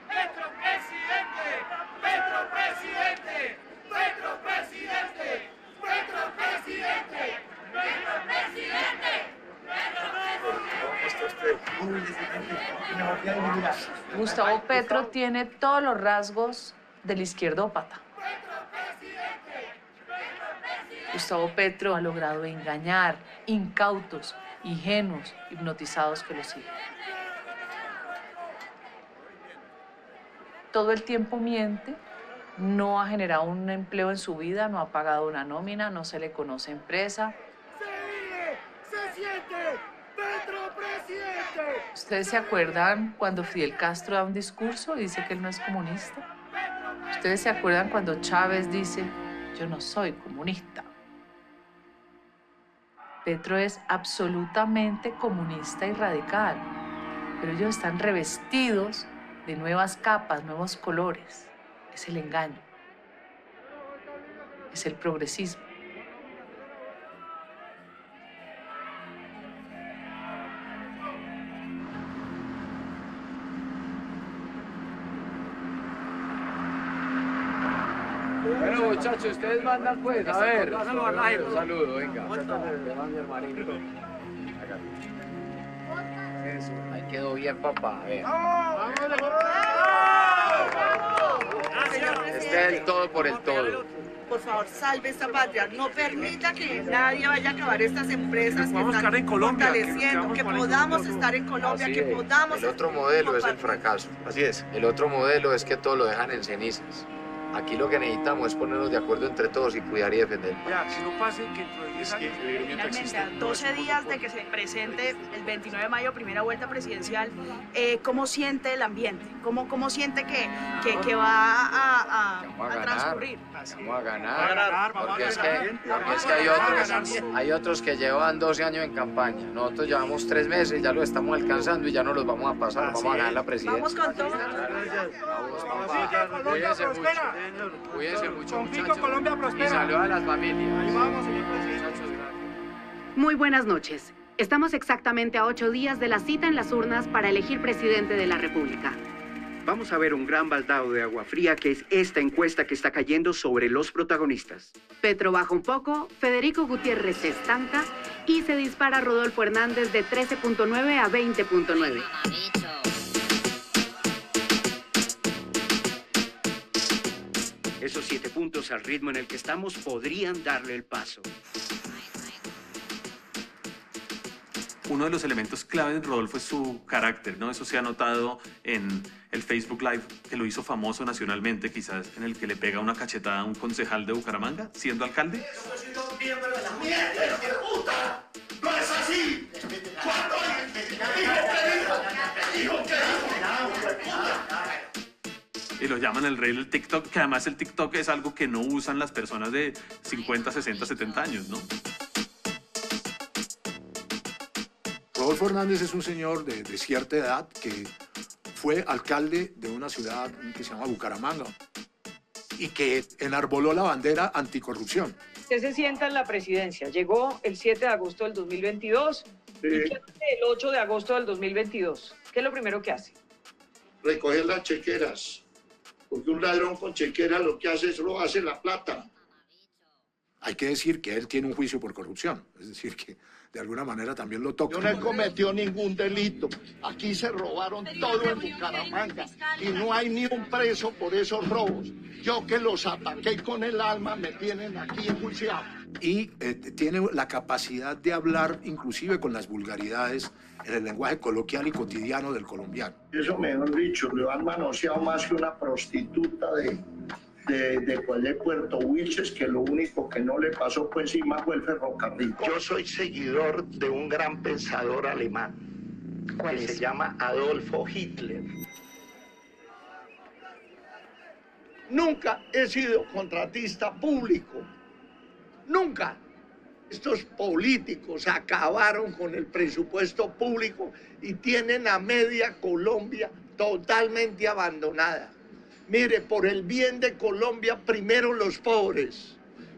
Petro presidente, Petro presidente, Petro presidente, Petro presidente, Petro presidente.
Gustavo Petro tiene todos los rasgos del izquierdópata. Gustavo Petro ha logrado engañar incautos, ingenuos, hipnotizados que lo siguen. Todo el tiempo miente, no ha generado un empleo en su vida, no ha pagado una nómina, no se le conoce empresa.
¡Se siente! ¡Petro presidente!
¿Ustedes se acuerdan cuando Fidel Castro da un discurso y dice que él no es comunista? ¿Ustedes se acuerdan cuando Chávez dice, yo no soy comunista? Petro es absolutamente comunista y radical, pero ellos están revestidos de nuevas capas, nuevos colores. Es el engaño. Es el progresismo.
Bueno, muchachos, ustedes mandan pues, a ver. Un saludo, venga. Eso, ahí quedó bien, papá. A ver. Este es el todo por el todo.
Por favor, salve esta patria. No permita que nadie vaya a acabar estas empresas que están fortaleciendo, que podamos estar en Colombia, que podamos...
El otro modelo es el fracaso. Así es. El otro modelo es que todo lo dejan en cenizas. Aquí lo que necesitamos es ponernos de acuerdo entre todos y cuidar y defender.
Ya, si no pase, que dentro de 10 años...
Finalmente, a 12 días de que se presente el 29 de mayo, primera vuelta presidencial, ¿cómo siente el ambiente? ¿Cómo siente que va a transcurrir?
Vamos a ganar, porque es que hay otros que llevan 12 años en campaña. Nosotros llevamos 3 meses, ya lo estamos alcanzando y ya no los vamos a pasar, vamos a ganar la presidencia.
Vamos con todo.
Cuídense mucho. Cuídense mucho, muchachos.
Colombia prospera.
Y saludos a las familias.
Ahí vamos, señor presidente.
Muy buenas noches. Estamos exactamente a 8 días de la cita en las urnas para elegir presidente de la República.
Vamos a ver un gran baldado de agua fría, que es esta encuesta que está cayendo sobre los protagonistas.
Petro baja un poco, Federico Gutiérrez se estanca y se dispara Rodolfo Hernández de 13.9 a 20.9.
Esos 7 puntos al ritmo en el que estamos podrían darle el paso.
Uno de los elementos clave de Rodolfo es su carácter, ¿no? Eso se ha notado en el Facebook Live, que lo hizo famoso nacionalmente, quizás, en el que le pega una cachetada a un concejal de Bucaramanga, siendo alcalde.
¡No es así! ¿Cuándo dijo
Y lo llaman el rey del TikTok, que además el TikTok es algo que no usan las personas de 50, 60, 70 años, ¿no?
Rodolfo Hernández es un señor de cierta edad que fue alcalde de una ciudad que se llama Bucaramanga y que enarboló la bandera anticorrupción.
Usted se sienta en la presidencia. Llegó el 7 de agosto del 2022 y ¿qué hace el 8 de agosto del 2022? ¿Qué es lo primero que hace?
Recoger las chequeras, porque un ladrón con chequera lo que hace es robarse la plata.
Hay que decir que él tiene un juicio por corrupción, es decir, que de alguna manera también lo toca.
Yo no he cometido ningún delito. Aquí se robaron todo en Bucaramanga y no hay ni un preso por esos robos. Yo que los ataqué con el alma me tienen aquí enjuiciado.
Y tiene la capacidad de hablar inclusive con las vulgaridades en el lenguaje coloquial y cotidiano del colombiano.
Eso, mejor dicho, lo han manoseado más que una prostituta de Puerto Wilches, que lo único que no le pasó por encima fue el ferrocarril. Yo soy seguidor de un gran pensador alemán que se llama Adolfo Hitler. Nunca he sido contratista público. Nunca. Estos políticos acabaron con el presupuesto público y tienen a media Colombia totalmente abandonada. Mire, por el bien de Colombia, primero los pobres,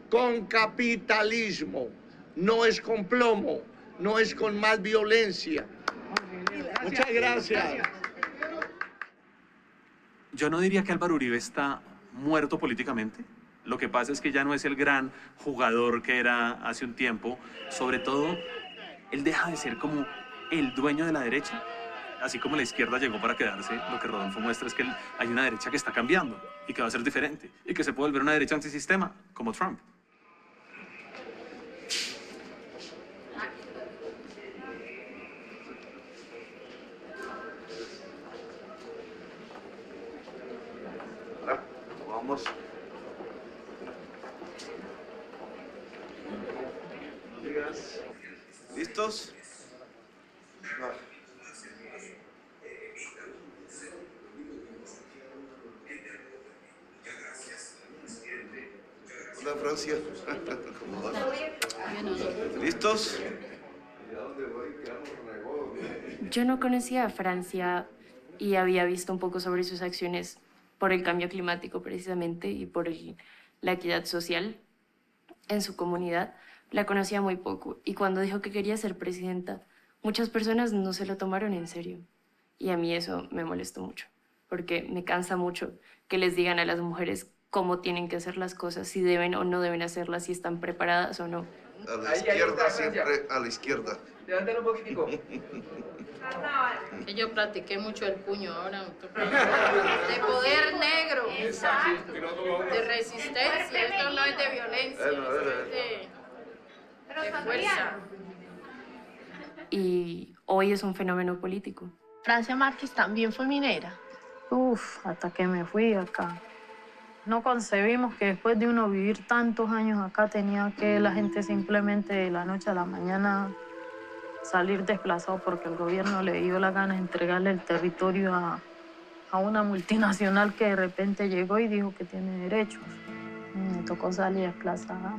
con capitalismo, no es con plomo, no es con más violencia. Muchas gracias.
Yo no diría que Álvaro Uribe está muerto políticamente. Lo que pasa es que ya no es el gran jugador que era hace un tiempo. Sobre todo, él deja de ser como el dueño de la derecha. Así como la izquierda llegó para quedarse, lo que Rodolfo muestra es que hay una derecha que está cambiando y que va a ser diferente y que se puede volver una derecha antisistema, como Trump.
Vamos. ¿Listos? Hola, Francia. ¿Cómo va? ¿Listos?
Yo no conocía a Francia y había visto un poco sobre sus acciones por el cambio climático precisamente y por la equidad social en su comunidad. La conocía muy poco y cuando dijo que quería ser presidenta, muchas personas no se lo tomaron en serio. Y a mí eso me molestó mucho, porque me cansa mucho que les digan a las mujeres cómo tienen que hacer las cosas, si deben o no deben hacerlas, si están preparadas o no.
A la izquierda, siempre a la izquierda.
Levántalo un poquitico.
Que yo practiqué mucho el puño ahora. De poder negro. Exacto. De resistencia. Esto no es de violencia. Esto es de fuerza.
Y hoy es un fenómeno político.
Francia Márquez también fue minera.
Hasta que me fui acá. No concebimos que después de uno vivir tantos años acá tenía que la gente simplemente de la noche a la mañana salir desplazado porque el gobierno le dio la gana de entregarle el territorio a una multinacional que de repente llegó y dijo que tiene derechos. Me tocó salir desplazada.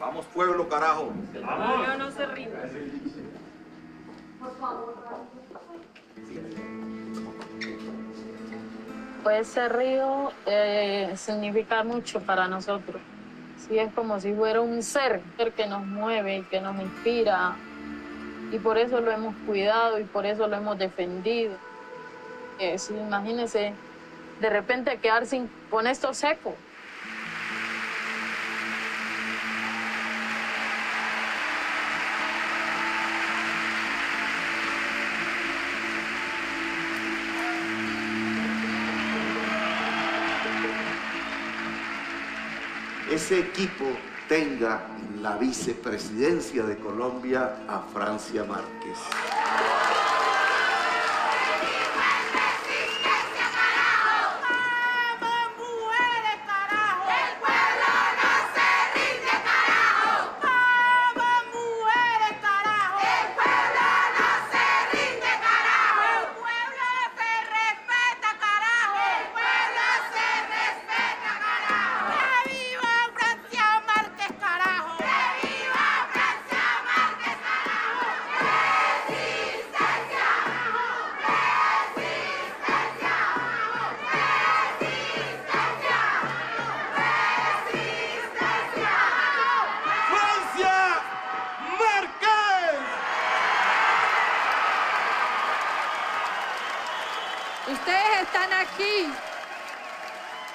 Vamos, pueblo, carajo.
Vamos. Yo no se rinda.
Por favor. Pues ese río significa mucho para nosotros. Sí, es como si fuera un ser que nos mueve, que nos inspira. Y por eso lo hemos cuidado y por eso lo hemos defendido. Sí, imagínense, de repente quedar con esto seco.
Ese equipo tenga en la vicepresidencia de Colombia a Francia Márquez.
Ustedes están aquí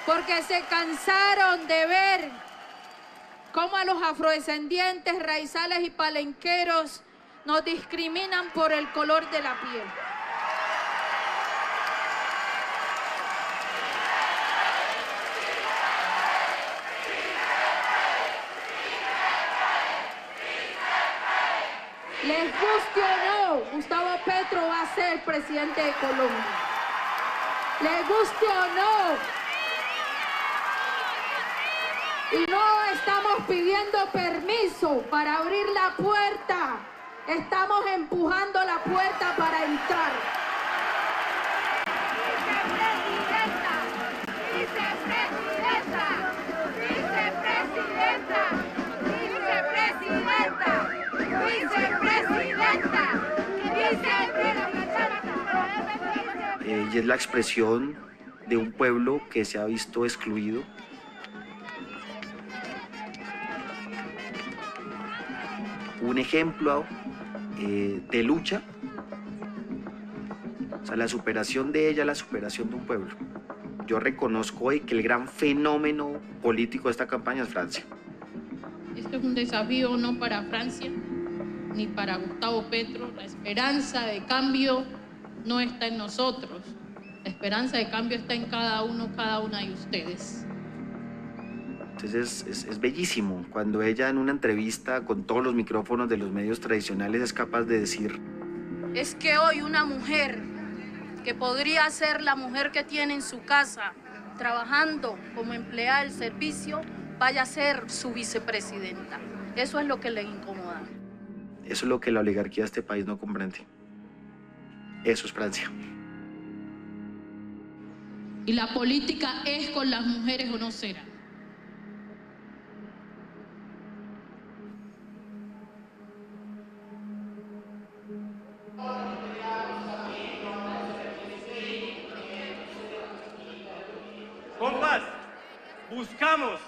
porque se cansaron de ver cómo a los afrodescendientes, raizales y palenqueros nos discriminan por el color de la piel. Les guste o no, Gustavo Petro va a ser presidente de Colombia. Les guste o no. Y no estamos pidiendo permiso para abrir la puerta. Estamos empujando la puerta para entrar.
Y es la expresión de un pueblo que se ha visto excluido. Un ejemplo de lucha, o sea, la superación de ella, la superación de un pueblo. Yo reconozco hoy que el gran fenómeno político de esta campaña es Francia.
Este es un desafío no para Francia ni para Gustavo Petro. La esperanza de cambio no está en nosotros. La esperanza de cambio está en cada uno, cada una de ustedes.
Entonces es bellísimo cuando ella en una entrevista con todos los micrófonos de los medios tradicionales es capaz de decir:
Es que hoy una mujer que podría ser la mujer que tiene en su casa trabajando como empleada del servicio vaya a ser su vicepresidenta. Eso es lo que le incomoda.
Eso es lo que la oligarquía de este país no comprende. Eso es Francia.
Y la política es con las mujeres o no será.
Compas, buscamos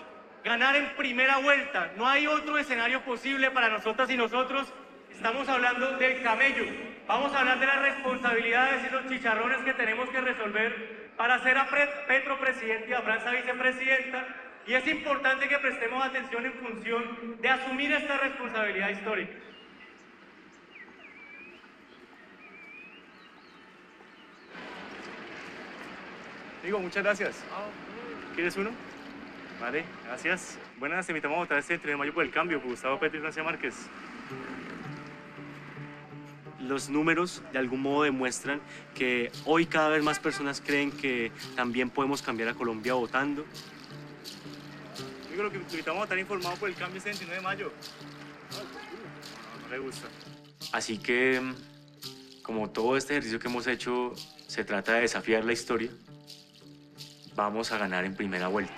ganar en primera vuelta. No hay otro escenario posible para nosotras y nosotros. Estamos hablando del camello. Vamos a hablar de las responsabilidades y los chicharrones que tenemos que resolver para hacer a Petro presidente y a Francia vicepresidenta. Y es importante que prestemos atención en función de asumir esta responsabilidad histórica. Digo, muchas gracias. ¿Quieres uno? Vale, gracias. Buenas, te invitamos a votar este 3 de mayo por el cambio, por Gustavo Petro y Francia Márquez.
Los números de algún modo demuestran que hoy cada vez más personas creen que también podemos cambiar a Colombia votando.
Digo, lo que te invitamos a estar informado por el cambio este 29 de mayo. No le gusta.
Así que, como todo este ejercicio que hemos hecho se trata de desafiar la historia, vamos a ganar en primera vuelta.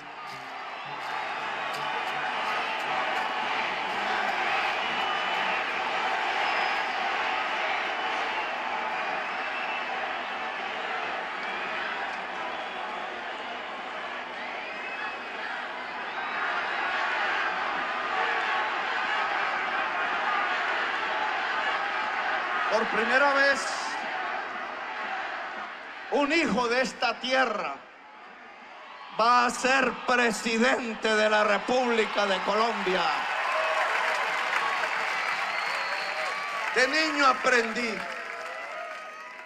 Por primera vez, un hijo de esta tierra va a ser presidente de la República de Colombia. De niño aprendí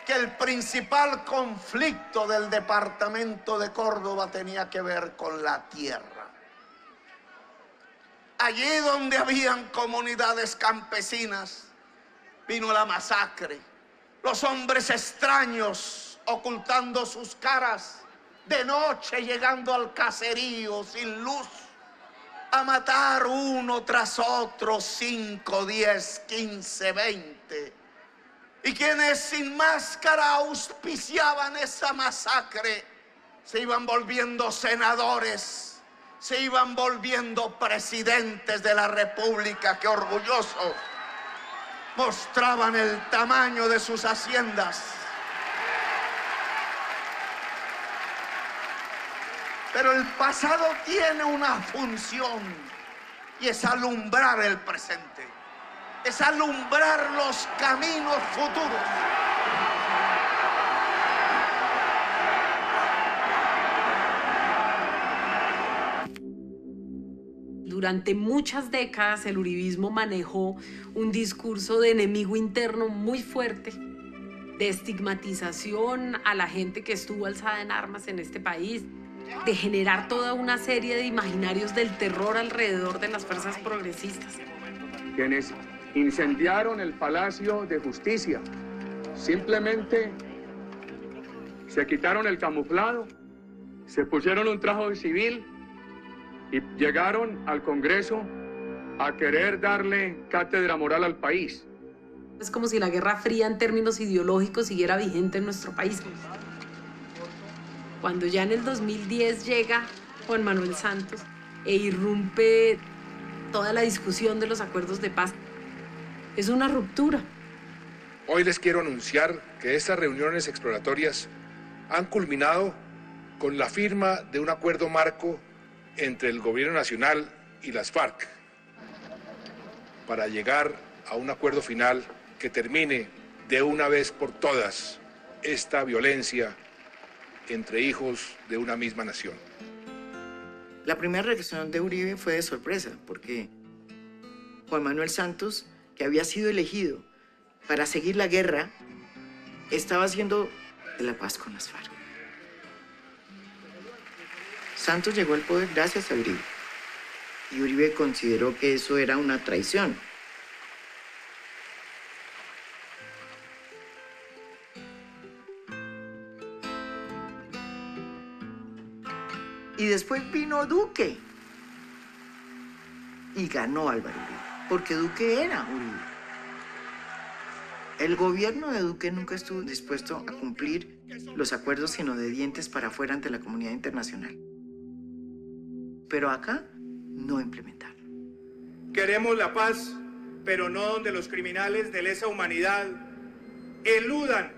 que el principal conflicto del departamento de Córdoba tenía que ver con la tierra. Allí donde habían comunidades campesinas, vino la masacre. Los hombres extraños ocultando sus caras, de noche llegando al caserío sin luz, a matar uno tras otro, 5, 10, 15, 20. Y quienes sin máscara auspiciaban esa masacre, se iban volviendo senadores, se iban volviendo presidentes de la República que orgullosos mostraban el tamaño de sus haciendas. Pero el pasado tiene una función y es alumbrar el presente, es alumbrar los caminos futuros.
Durante muchas décadas el uribismo manejó un discurso de enemigo interno muy fuerte, de estigmatización a la gente que estuvo alzada en armas en este país, de generar toda una serie de imaginarios del terror alrededor de las fuerzas progresistas.
Quienes incendiaron el Palacio de Justicia simplemente se quitaron el camuflado, se pusieron un traje civil y llegaron al Congreso a querer darle cátedra moral al país.
Es como si la Guerra Fría en términos ideológicos siguiera vigente en nuestro país. Cuando ya en el 2010 llega Juan Manuel Santos e irrumpe toda la discusión de los acuerdos de paz, es una ruptura.
Hoy les quiero anunciar que estas reuniones exploratorias han culminado con la firma de un acuerdo marco entre el Gobierno Nacional y las FARC para llegar a un acuerdo final que termine de una vez por todas esta violencia entre hijos de una misma nación.
La primera reacción de Uribe fue de sorpresa, porque Juan Manuel Santos, que había sido elegido para seguir la guerra, estaba haciendo de la paz con las FARC. Santos llegó al poder gracias a Uribe, y Uribe consideró que eso era una traición. Y después vino Duque y ganó Álvaro Uribe, porque Duque era Uribe. El gobierno de Duque nunca estuvo dispuesto a cumplir los acuerdos sino de dientes para afuera ante la comunidad internacional. Pero acá no implementaron.
Queremos la paz, pero no donde los criminales de lesa humanidad eludan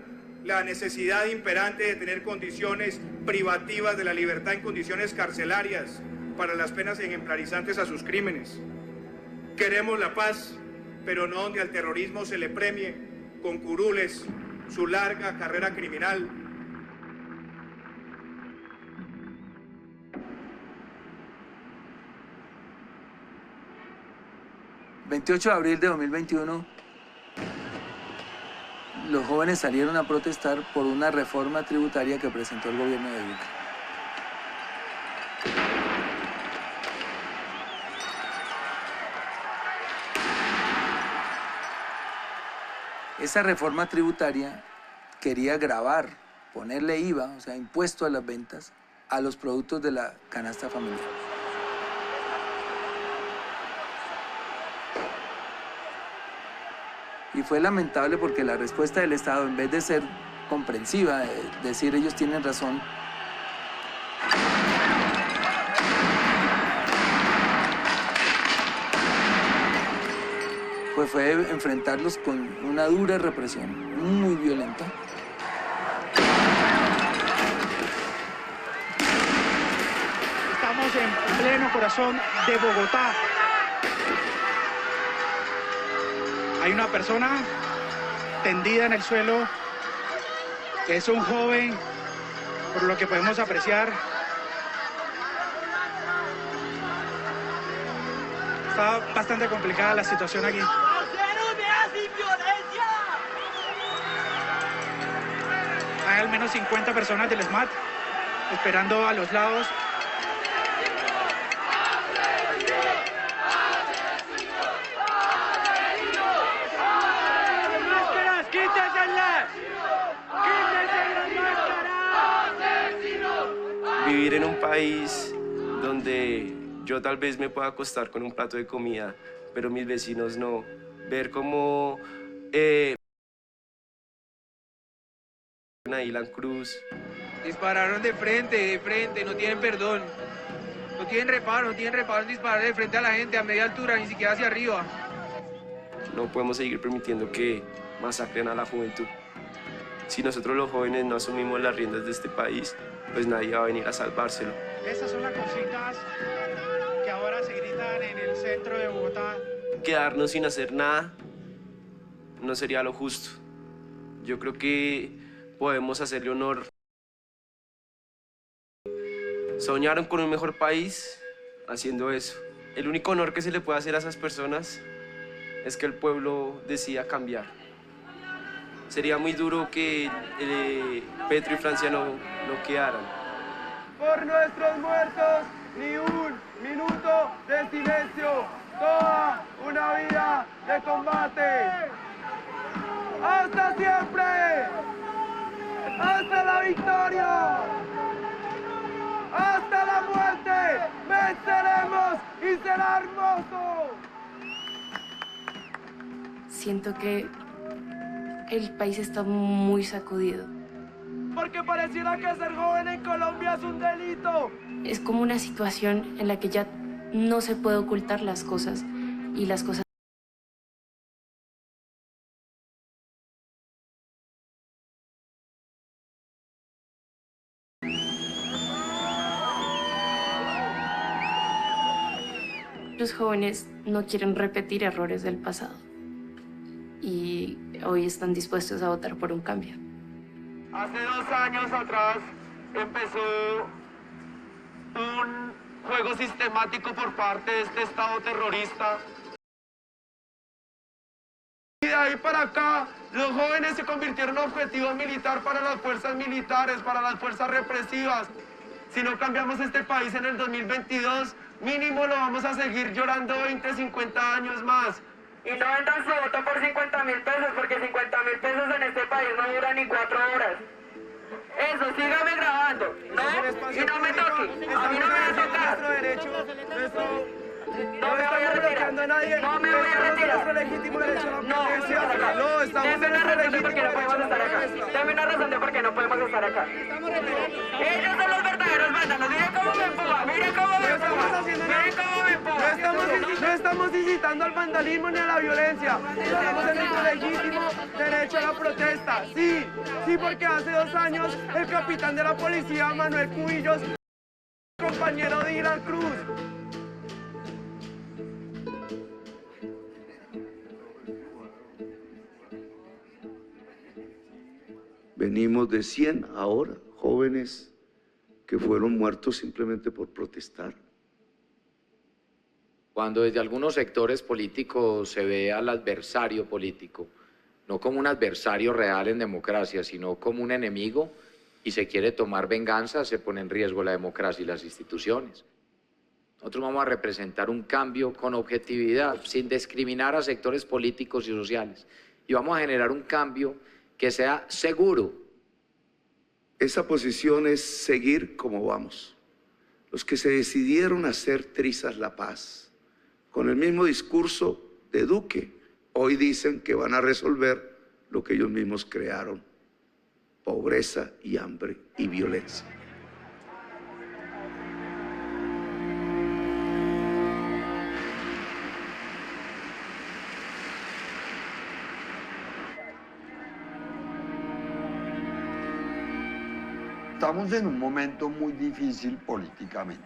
la necesidad imperante de tener condiciones privativas de la libertad en condiciones carcelarias para las penas ejemplarizantes a sus crímenes. Queremos la paz, pero no donde al terrorismo se le premie con curules su larga carrera criminal.
El 28 de abril de 2021, los jóvenes salieron a protestar por una reforma tributaria que presentó el gobierno de Duque. Esa reforma tributaria quería gravar, ponerle IVA, o sea, impuesto a las ventas, a los productos de la canasta familiar. Y fue lamentable porque la respuesta del Estado, en vez de ser comprensiva, de decir ellos tienen razón, fue enfrentarlos con una dura represión, muy violenta.
Estamos en pleno corazón de Bogotá. Hay una persona tendida en el suelo. Es un joven, por lo que podemos apreciar. Está bastante complicada la situación aquí. Hay al menos 50 personas del SMAT esperando a los lados.
Vivir en un país donde yo tal vez me pueda acostar con un plato de comida, pero mis vecinos no. Ver cómo a Dylan Cruz.
Dispararon de frente, no tienen perdón. No tienen reparo en disparar de frente a la gente a media altura, ni siquiera hacia arriba.
No podemos seguir permitiendo que masacren a la juventud. Si nosotros los jóvenes no asumimos las riendas de este país, pues nadie va a venir a salvárselo.
Estas son las consignas que ahora se gritan en el centro de Bogotá.
Quedarnos sin hacer nada no sería lo justo. Yo creo que podemos hacerle honor. Soñaron con un mejor país haciendo eso. El único honor que se le puede hacer a esas personas es que el pueblo decida cambiar. Sería muy duro que Petro y Francia no quedaran.
Por nuestros muertos, ni un minuto de silencio. Toda una vida de combate. ¡Hasta siempre! ¡Hasta la victoria! ¡Hasta la muerte! ¡Venceremos y será hermoso!
Siento que el país está muy sacudido.
Porque pareciera que ser joven en Colombia es un delito.
Es como una situación en la que ya no se puede ocultar las cosas y las cosas. Los jóvenes no quieren repetir errores del pasado y hoy están dispuestos a votar por un cambio.
Hace 2 años atrás empezó un juego sistemático por parte de este Estado terrorista. Y de ahí para acá, los jóvenes se convirtieron en objetivo militar para las fuerzas militares, para las fuerzas represivas. Si no cambiamos este país en el 2022, mínimo lo vamos a seguir llorando 20, 50 años más.
Y no vendan su voto por 50.000 pesos, porque 50.000 pesos en este país no duran ni 4 horas. Eso, sígame grabando. No, y no me toque. A mí no me va a tocar.
Nuestro derecho,
No me voy a retirar. No me voy a retirar.
Nuestro legítimo derecho a la
No,
protesta. No, estamos en nuestro legítimo
porque no podemos estar acá. Dame una razón de por qué no podemos estar acá. Ellos son los verdaderos vándalos. Miren cómo me empuja, miren cómo me empuja. Miren cómo me empuja.
No estamos incitando al vandalismo ni a la violencia. Estamos en nuestro legítimo derecho a la protesta. Sí, porque hace 2 años el capitán de la policía, Manuel Cubillos, compañero de Dylan Cruz.
Venimos de 100 ahora jóvenes que fueron muertos simplemente por protestar.
Cuando desde algunos sectores políticos se ve al adversario político, no como un adversario real en democracia, sino como un enemigo, y se quiere tomar venganza, se pone en riesgo la democracia y las instituciones. Nosotros vamos a representar un cambio con objetividad, sin discriminar a sectores políticos y sociales, y vamos a generar un cambio que sea seguro.
Esa posición es seguir como vamos. Los que se decidieron hacer trizas la paz, con el mismo discurso de Duque, hoy dicen que van a resolver lo que ellos mismos crearon: pobreza y hambre y violencia.
Estamos en un momento muy difícil políticamente.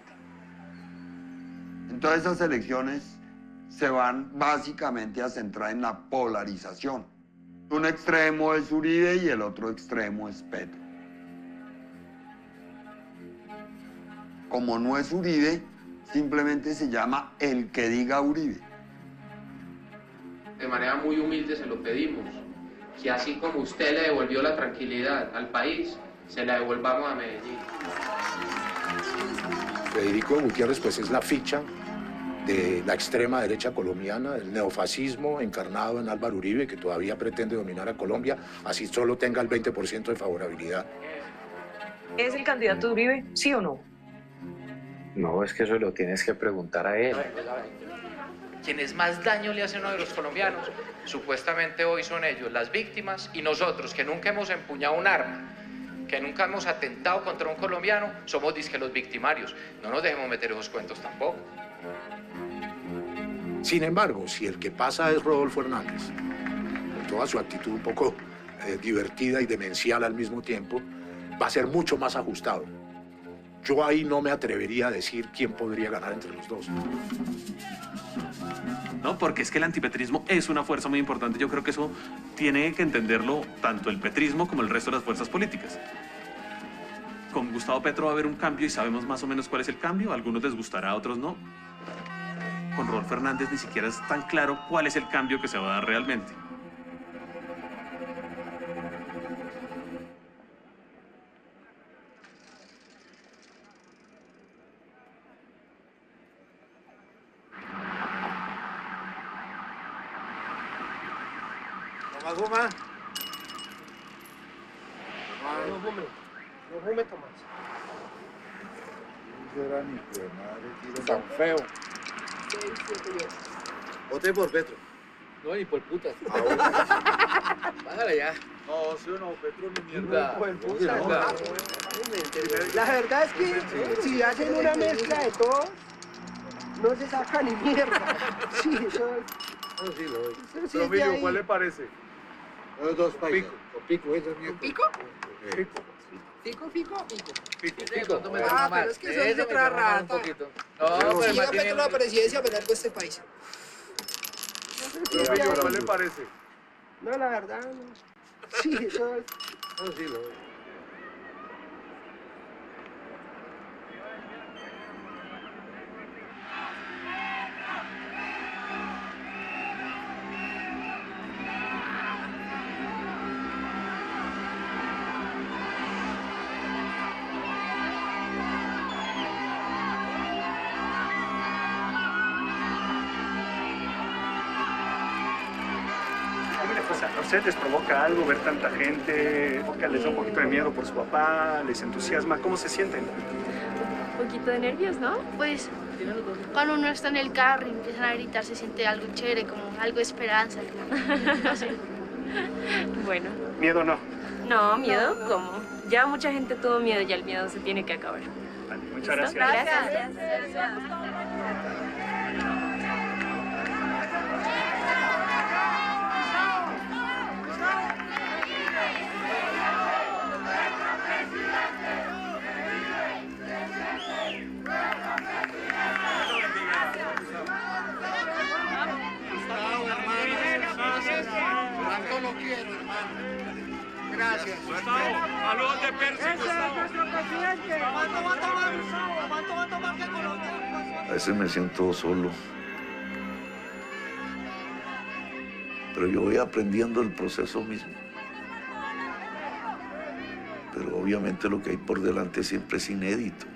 Entonces esas elecciones se van básicamente a centrar en la polarización. Un extremo es Uribe y el otro extremo es Petro. Como no es Uribe, simplemente se llama el que diga Uribe.
De manera muy humilde se lo pedimos, que así como usted le devolvió la tranquilidad al país, se la devolvamos a Medellín.
Federico Gutiérrez pues es la ficha de la extrema derecha colombiana, el neofascismo encarnado en Álvaro Uribe, que todavía pretende dominar a Colombia, así solo tenga el 20% de favorabilidad.
¿Es el candidato de Uribe, sí o no?
No, es que eso lo tienes que preguntar a él. Quienes más daño le hacen a los colombianos, supuestamente hoy son ellos, las víctimas, y nosotros, que nunca hemos empuñado un arma, que nunca hemos atentado contra un colombiano, somos disque los victimarios. No nos dejemos meter esos cuentos tampoco.
Sin embargo, si el que pasa es Rodolfo Hernández, con toda su actitud un poco divertida y demencial al mismo tiempo, va a ser mucho más ajustado. Yo ahí no me atrevería a decir quién podría ganar entre los dos.
No, porque es que el antipetrismo es una fuerza muy importante. Yo creo que eso tiene que entenderlo tanto el petrismo como el resto de las fuerzas políticas. Con Gustavo Petro va a haber un cambio y sabemos más o menos cuál es el cambio. A algunos les gustará, a otros no. Con Rodolfo Hernández ni siquiera es tan claro cuál es el cambio que se va a dar realmente.
¿Tomás fuma?
No fume, Tomás.
Tan feo. Voté por Petro.
No, ni por putas.
Bájale ya.
No, sí o no, Petro ni mierda.
La verdad es que si hacen una mezcla de todo, no se saca ni mierda. Sí, eso es.
No, sí, lo doy.
Pero, Millo, ¿cuál
le parece? Los dos países. Con pico, eso es mierda.
¿Pico?
Pico.
¿Pico?
Pico.
Ah, pero es que eso es de otra rata.
No,
Si llega Petro a la presidencia, me largo este país.
Pero, Millo, ¿cuál le parece?
No, la verdad, no. Sí, eso es.
No, sí, lo doy.
¿A ustedes les provoca algo ver tanta gente? ¿Les da un poquito de miedo por su papá? ¿Les entusiasma? ¿Cómo se sienten?
Un poquito de nervios, ¿no?
Pues cuando uno está en el carro y empiezan a gritar se siente algo chévere, como algo de esperanza. No sé.
Bueno.
¿Miedo no?
No, ¿miedo? ¿Cómo? Ya mucha gente tuvo miedo, ya el miedo se tiene que acabar.
Vale, muchas gracias.
Gracias.
Tanto lo quiero, hermano. Gracias.
Saludos de Percy, Gustavo.
A veces me siento solo. Pero yo voy aprendiendo el proceso mismo. Pero obviamente lo que hay por delante siempre es inédito.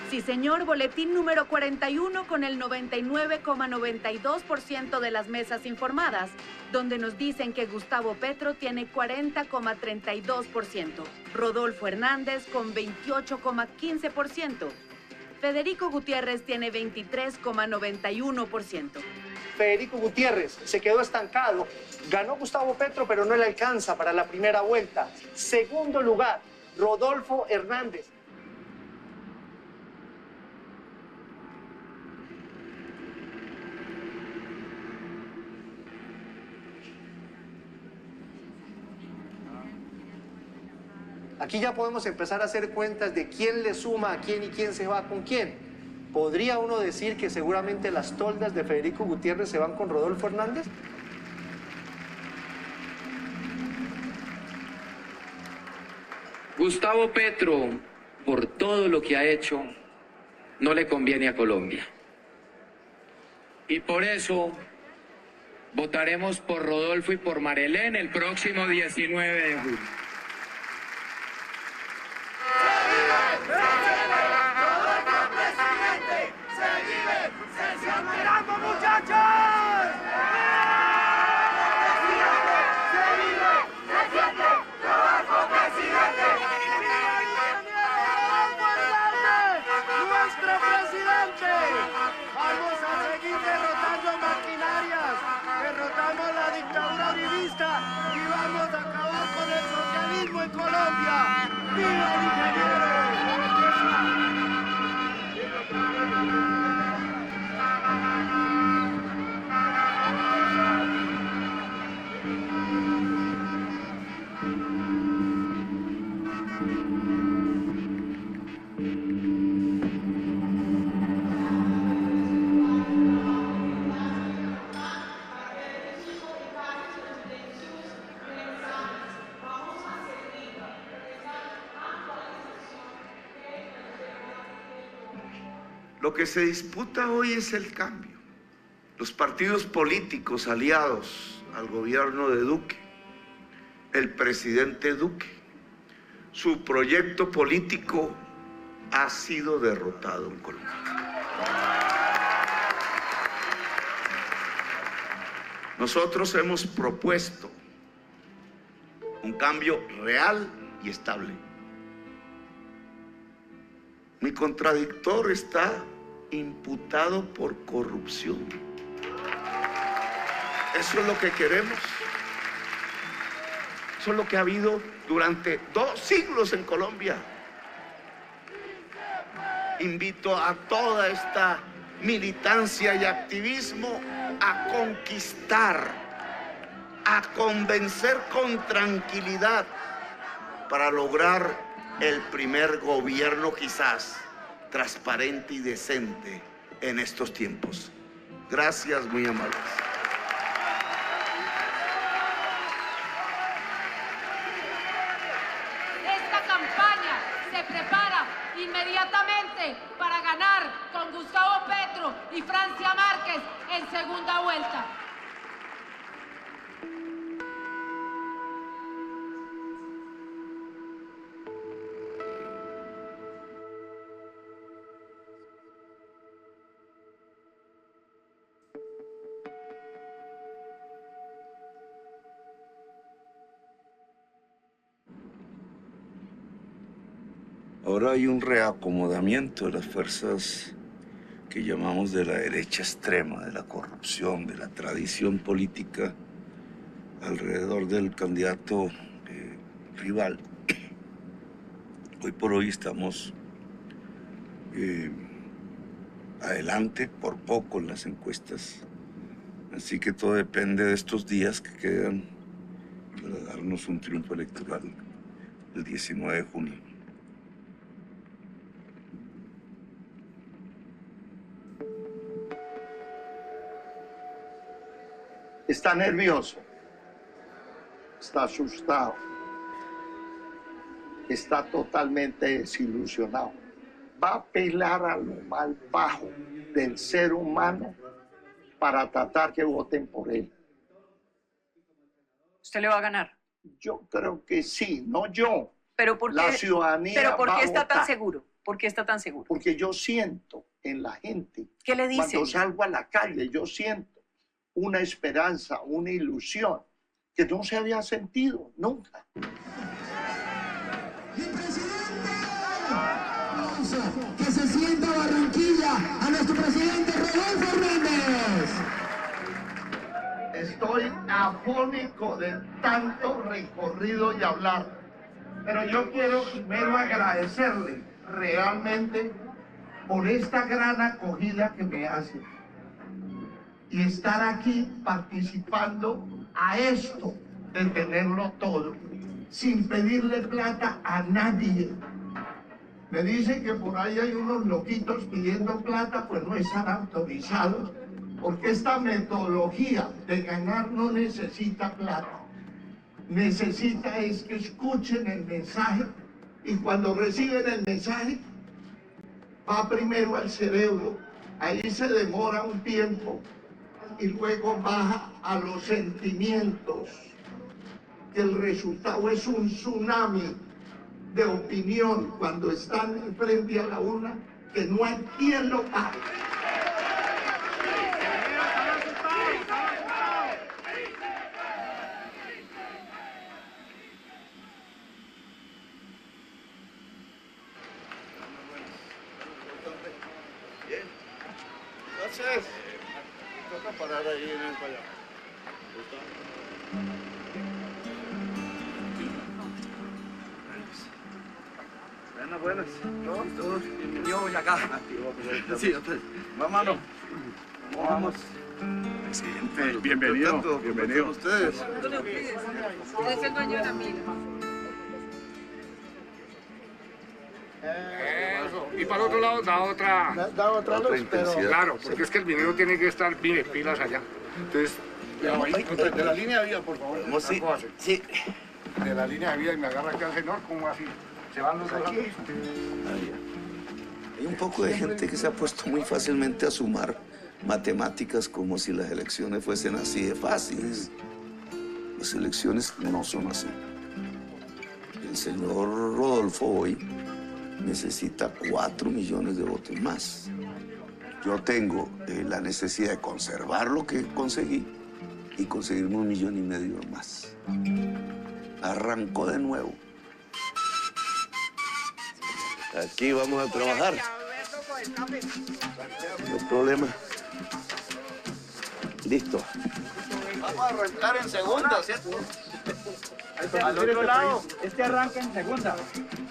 Sí, señor, boletín número 41 con el 99,92% de las mesas informadas, donde nos dicen que Gustavo Petro tiene 40,32%, Rodolfo Hernández con 28,15%, Federico Gutiérrez tiene 23,91%.
Federico Gutiérrez se quedó estancado. Ganó Gustavo Petro, pero no le alcanza para la primera vuelta. Segundo lugar, Rodolfo Hernández. Aquí ya podemos empezar a hacer cuentas de quién le suma a quién y quién se va con quién. ¿Podría uno decir que seguramente las toldas de Federico Gutiérrez se van con Rodolfo Hernández?
Gustavo Petro, por todo lo que ha hecho, no le conviene a Colombia. Y por eso votaremos por Rodolfo y por Marilén el próximo 19 de julio.
Derrotamos la dictadura uribista y vamos a acabar con el socialismo en Colombia. ¡Viva el ingeniero!
Lo que se disputa hoy es el cambio. Los partidos políticos aliados al gobierno de Duque, el presidente Duque, su proyecto político ha sido derrotado en Colombia. Nosotros hemos propuesto un cambio real y estable. Mi contradictor está imputado por corrupción. Eso es lo que queremos. Eso es lo que ha habido durante 2 siglos en Colombia. Invito a toda esta militancia y activismo a conquistar, a convencer con tranquilidad para lograr el primer gobierno quizás transparente y decente en estos tiempos. Gracias, muy amables.
Esta campaña se prepara inmediatamente para ganar con Gustavo Petro y Francia Márquez en segunda vuelta.
Ahora hay un reacomodamiento de las fuerzas que llamamos de la derecha extrema, de la corrupción, de la tradición política alrededor del candidato rival. Hoy por hoy estamos adelante por poco en las encuestas, así que todo depende de estos días que quedan para darnos un triunfo electoral el 19 de junio.
Está nervioso, está asustado, está totalmente desilusionado. Va a apelar a lo más bajo del ser humano para tratar que voten por él.
¿Usted le va a ganar?
Yo creo que sí, no yo.
¿Pero por qué?
La ciudadanía.
¿Pero por
va
qué
a
está tan
votar.
seguro? ¿Por qué está tan seguro?
Porque yo siento en la gente.
¿Qué le dicen?
Cuando salgo a la calle, yo siento una esperanza, una ilusión que no se había sentido nunca.
Que se sienta Barranquilla a nuestro presidente Rodolfo Hernández.
Estoy afónico de tanto recorrido y hablar, pero yo quiero primero agradecerle realmente por esta gran acogida que me hace y estar aquí participando a esto de tenerlo todo. sin pedirle plata a nadie. Me dicen que por ahí hay unos loquitos pidiendo plata, pues no están autorizados, porque esta metodología de ganar no necesita plata. Necesita es que escuchen el mensaje y cuando reciben el mensaje va primero al cerebro, ahí se demora un tiempo y luego baja a los sentimientos, que el resultado es un tsunami de opinión cuando están frente a la urna que no hay quien lo pague.
Gracias. Toca parar ahí en el para allá. Buenas. Todos. Bienvenido acá. Sí, mano. ¿Cómo vamos? Excelente. Bienvenido. Bienvenido. Ustedes.
Es el dueño de la mina.
Eso. Y para el otro lado da otra luz, pero claro, porque es que el video tiene que estar bien pilas allá. Entonces, de la línea de vida, por favor.
¿Cómo sí?
Sí. De la línea de vida y me agarra acá el señor, ¿cómo así? Se van los dos aquí.
Hay un poco de gente que se ha puesto muy fácilmente a sumar matemáticas como si las elecciones fuesen así de fáciles. Las elecciones no son así. El señor Rodolfo hoy necesita 4 millones de votos más. Yo tengo la necesidad de conservar lo que conseguí y conseguirme 1,5 millones más. Arranco de nuevo. Aquí vamos a trabajar. No hay problema. Listo.
Vamos a arrancar en segunda, ¿cierto? Al otro lado, este arranca en segunda.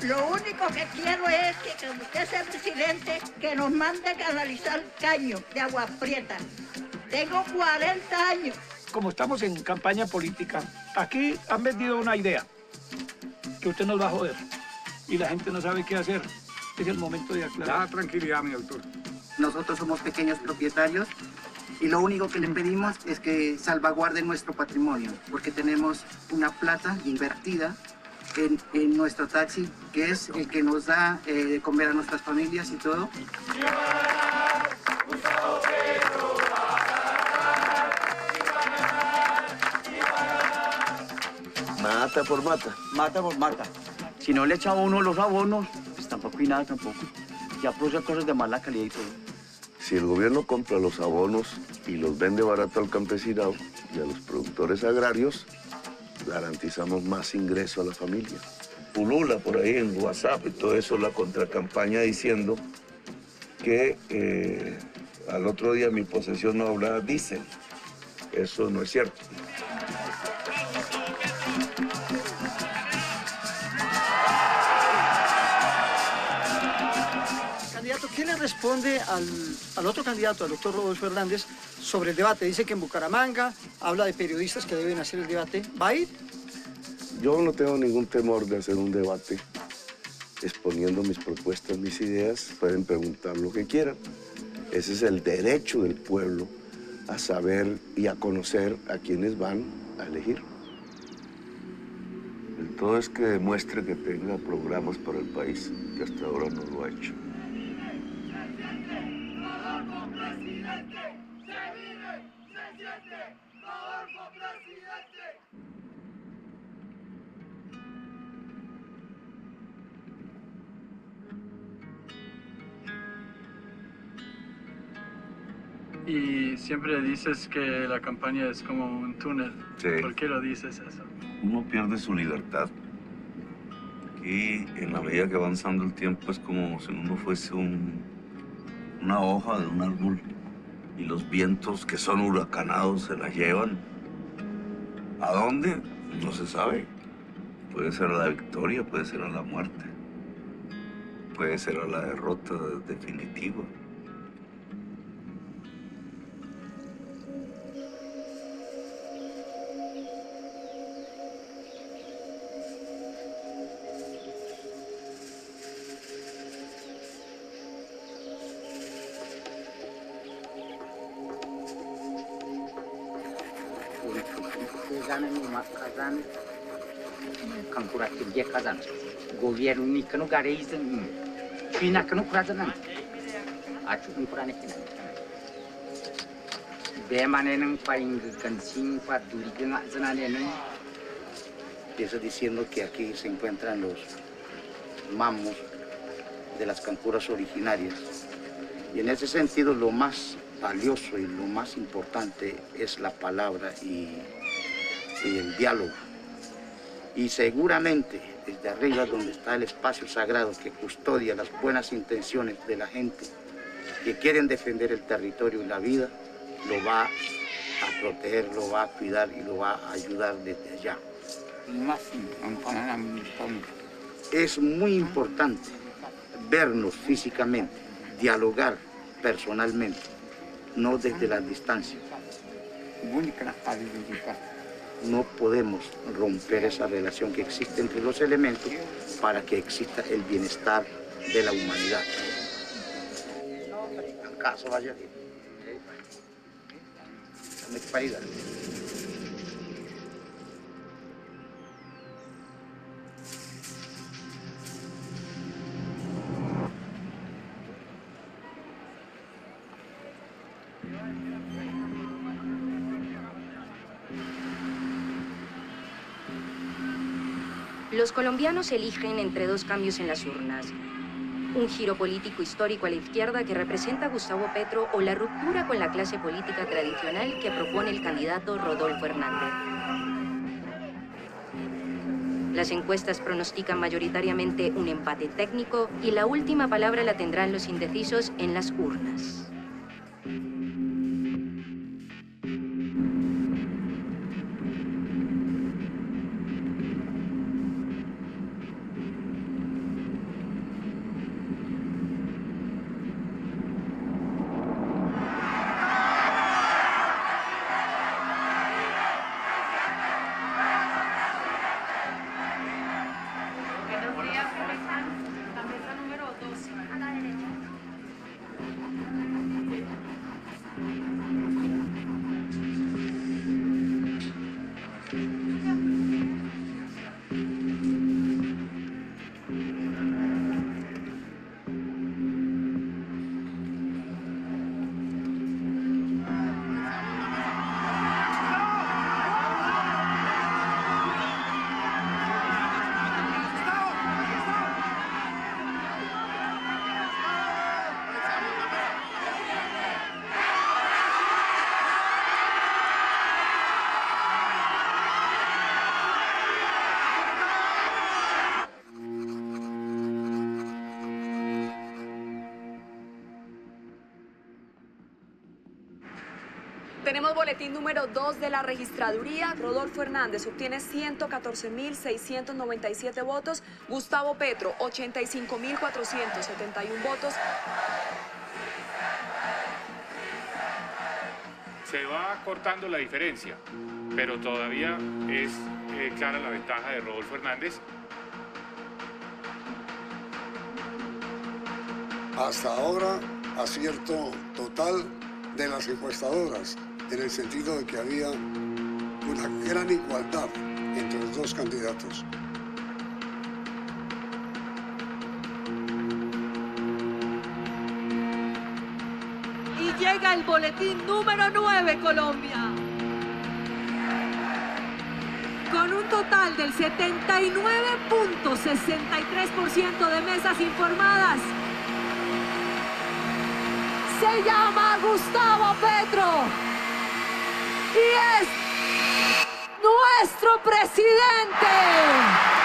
Lo único que quiero es que cuando usted sea presidente, que nos mande a canalizar caño de Agua Prieta. Tengo 40 años.
Como estamos en campaña política, aquí han vendido una idea, que usted nos va a joder, y la gente no sabe qué hacer. Es el momento de aclarar.
Tranquilidad, mi doctor.
Nosotros somos pequeños propietarios y lo único que le pedimos es que salvaguarden nuestro patrimonio, porque tenemos una plata invertida en nuestro taxi, que es el que nos da de comer a nuestras familias y todo.
Mata por mata.
Mata por mata. Si no le echa a uno los abonos, pues tampoco hay nada tampoco. Ya produce cosas de mala calidad y todo.
Si el gobierno compra los abonos y los vende barato al campesinado y a los productores agrarios, garantizamos más ingreso a la familia. Pulula por ahí en WhatsApp y todo eso la contracampaña diciendo que al otro día mi posesión no hablaba diésel. Eso no es cierto.
Candidato, ¿qué le responde al otro candidato, al doctor Rodolfo Hernández, sobre el debate? Dice que en Bucaramanga habla de periodistas que deben hacer el debate. ¿Va a ir?
Yo no tengo ningún temor de hacer un debate exponiendo mis propuestas, mis ideas. Pueden preguntar lo que quieran. Ese es el derecho del pueblo a saber y a conocer a quienes van a elegir. El todo es que demuestre que tenga programas para el país, que hasta ahora no lo ha hecho.
Y siempre dices que la campaña es como un túnel.
Sí.
¿Por qué lo dices eso?
Uno pierde su libertad. Aquí, en la medida que va avanzando el tiempo, es como si uno fuese una hoja de un árbol y los vientos que son huracanados se la llevan. ¿A dónde? No se sabe. Puede ser a la victoria, puede ser a la muerte. Puede ser a la derrota definitiva.
Gobierno que no gareza China que no crada nada. Acho un plan aquí. De manera paling cansing pa durigan zananena.
Empieza diciendo que aquí se encuentran los mamos de las cancuras originarias. Y en ese sentido lo más valioso y lo más importante es la palabra y el diálogo. Y seguramente desde arriba, donde está el espacio sagrado que custodia las buenas intenciones de la gente que quieren defender el territorio y la vida, lo va a proteger, lo va a cuidar y lo va a ayudar desde allá. Es muy importante vernos físicamente, dialogar personalmente, no desde la distancia. No podemos romper esa relación que existe entre los elementos para que exista el bienestar de la humanidad. ¿Acaso vaya?
Los colombianos eligen entre dos cambios en las urnas. Un giro político histórico a la izquierda que representa a Gustavo Petro o la ruptura con la clase política tradicional que propone el candidato Rodolfo Hernández. Las encuestas pronostican mayoritariamente un empate técnico y la última palabra la tendrán los indecisos en las urnas.
Tenemos boletín número 2 de la registraduría. Rodolfo Hernández obtiene 114.697 votos. Gustavo Petro, 85.471 votos.
Se va cortando la diferencia, pero todavía es clara la ventaja de Rodolfo Hernández.
Hasta ahora, acierto total de las encuestadoras, en el sentido de que había una gran igualdad entre los dos candidatos.
Y llega el boletín número 9, Colombia. Con un total del 79.63% de mesas informadas, se llama Gustavo Petro y es nuestro presidente.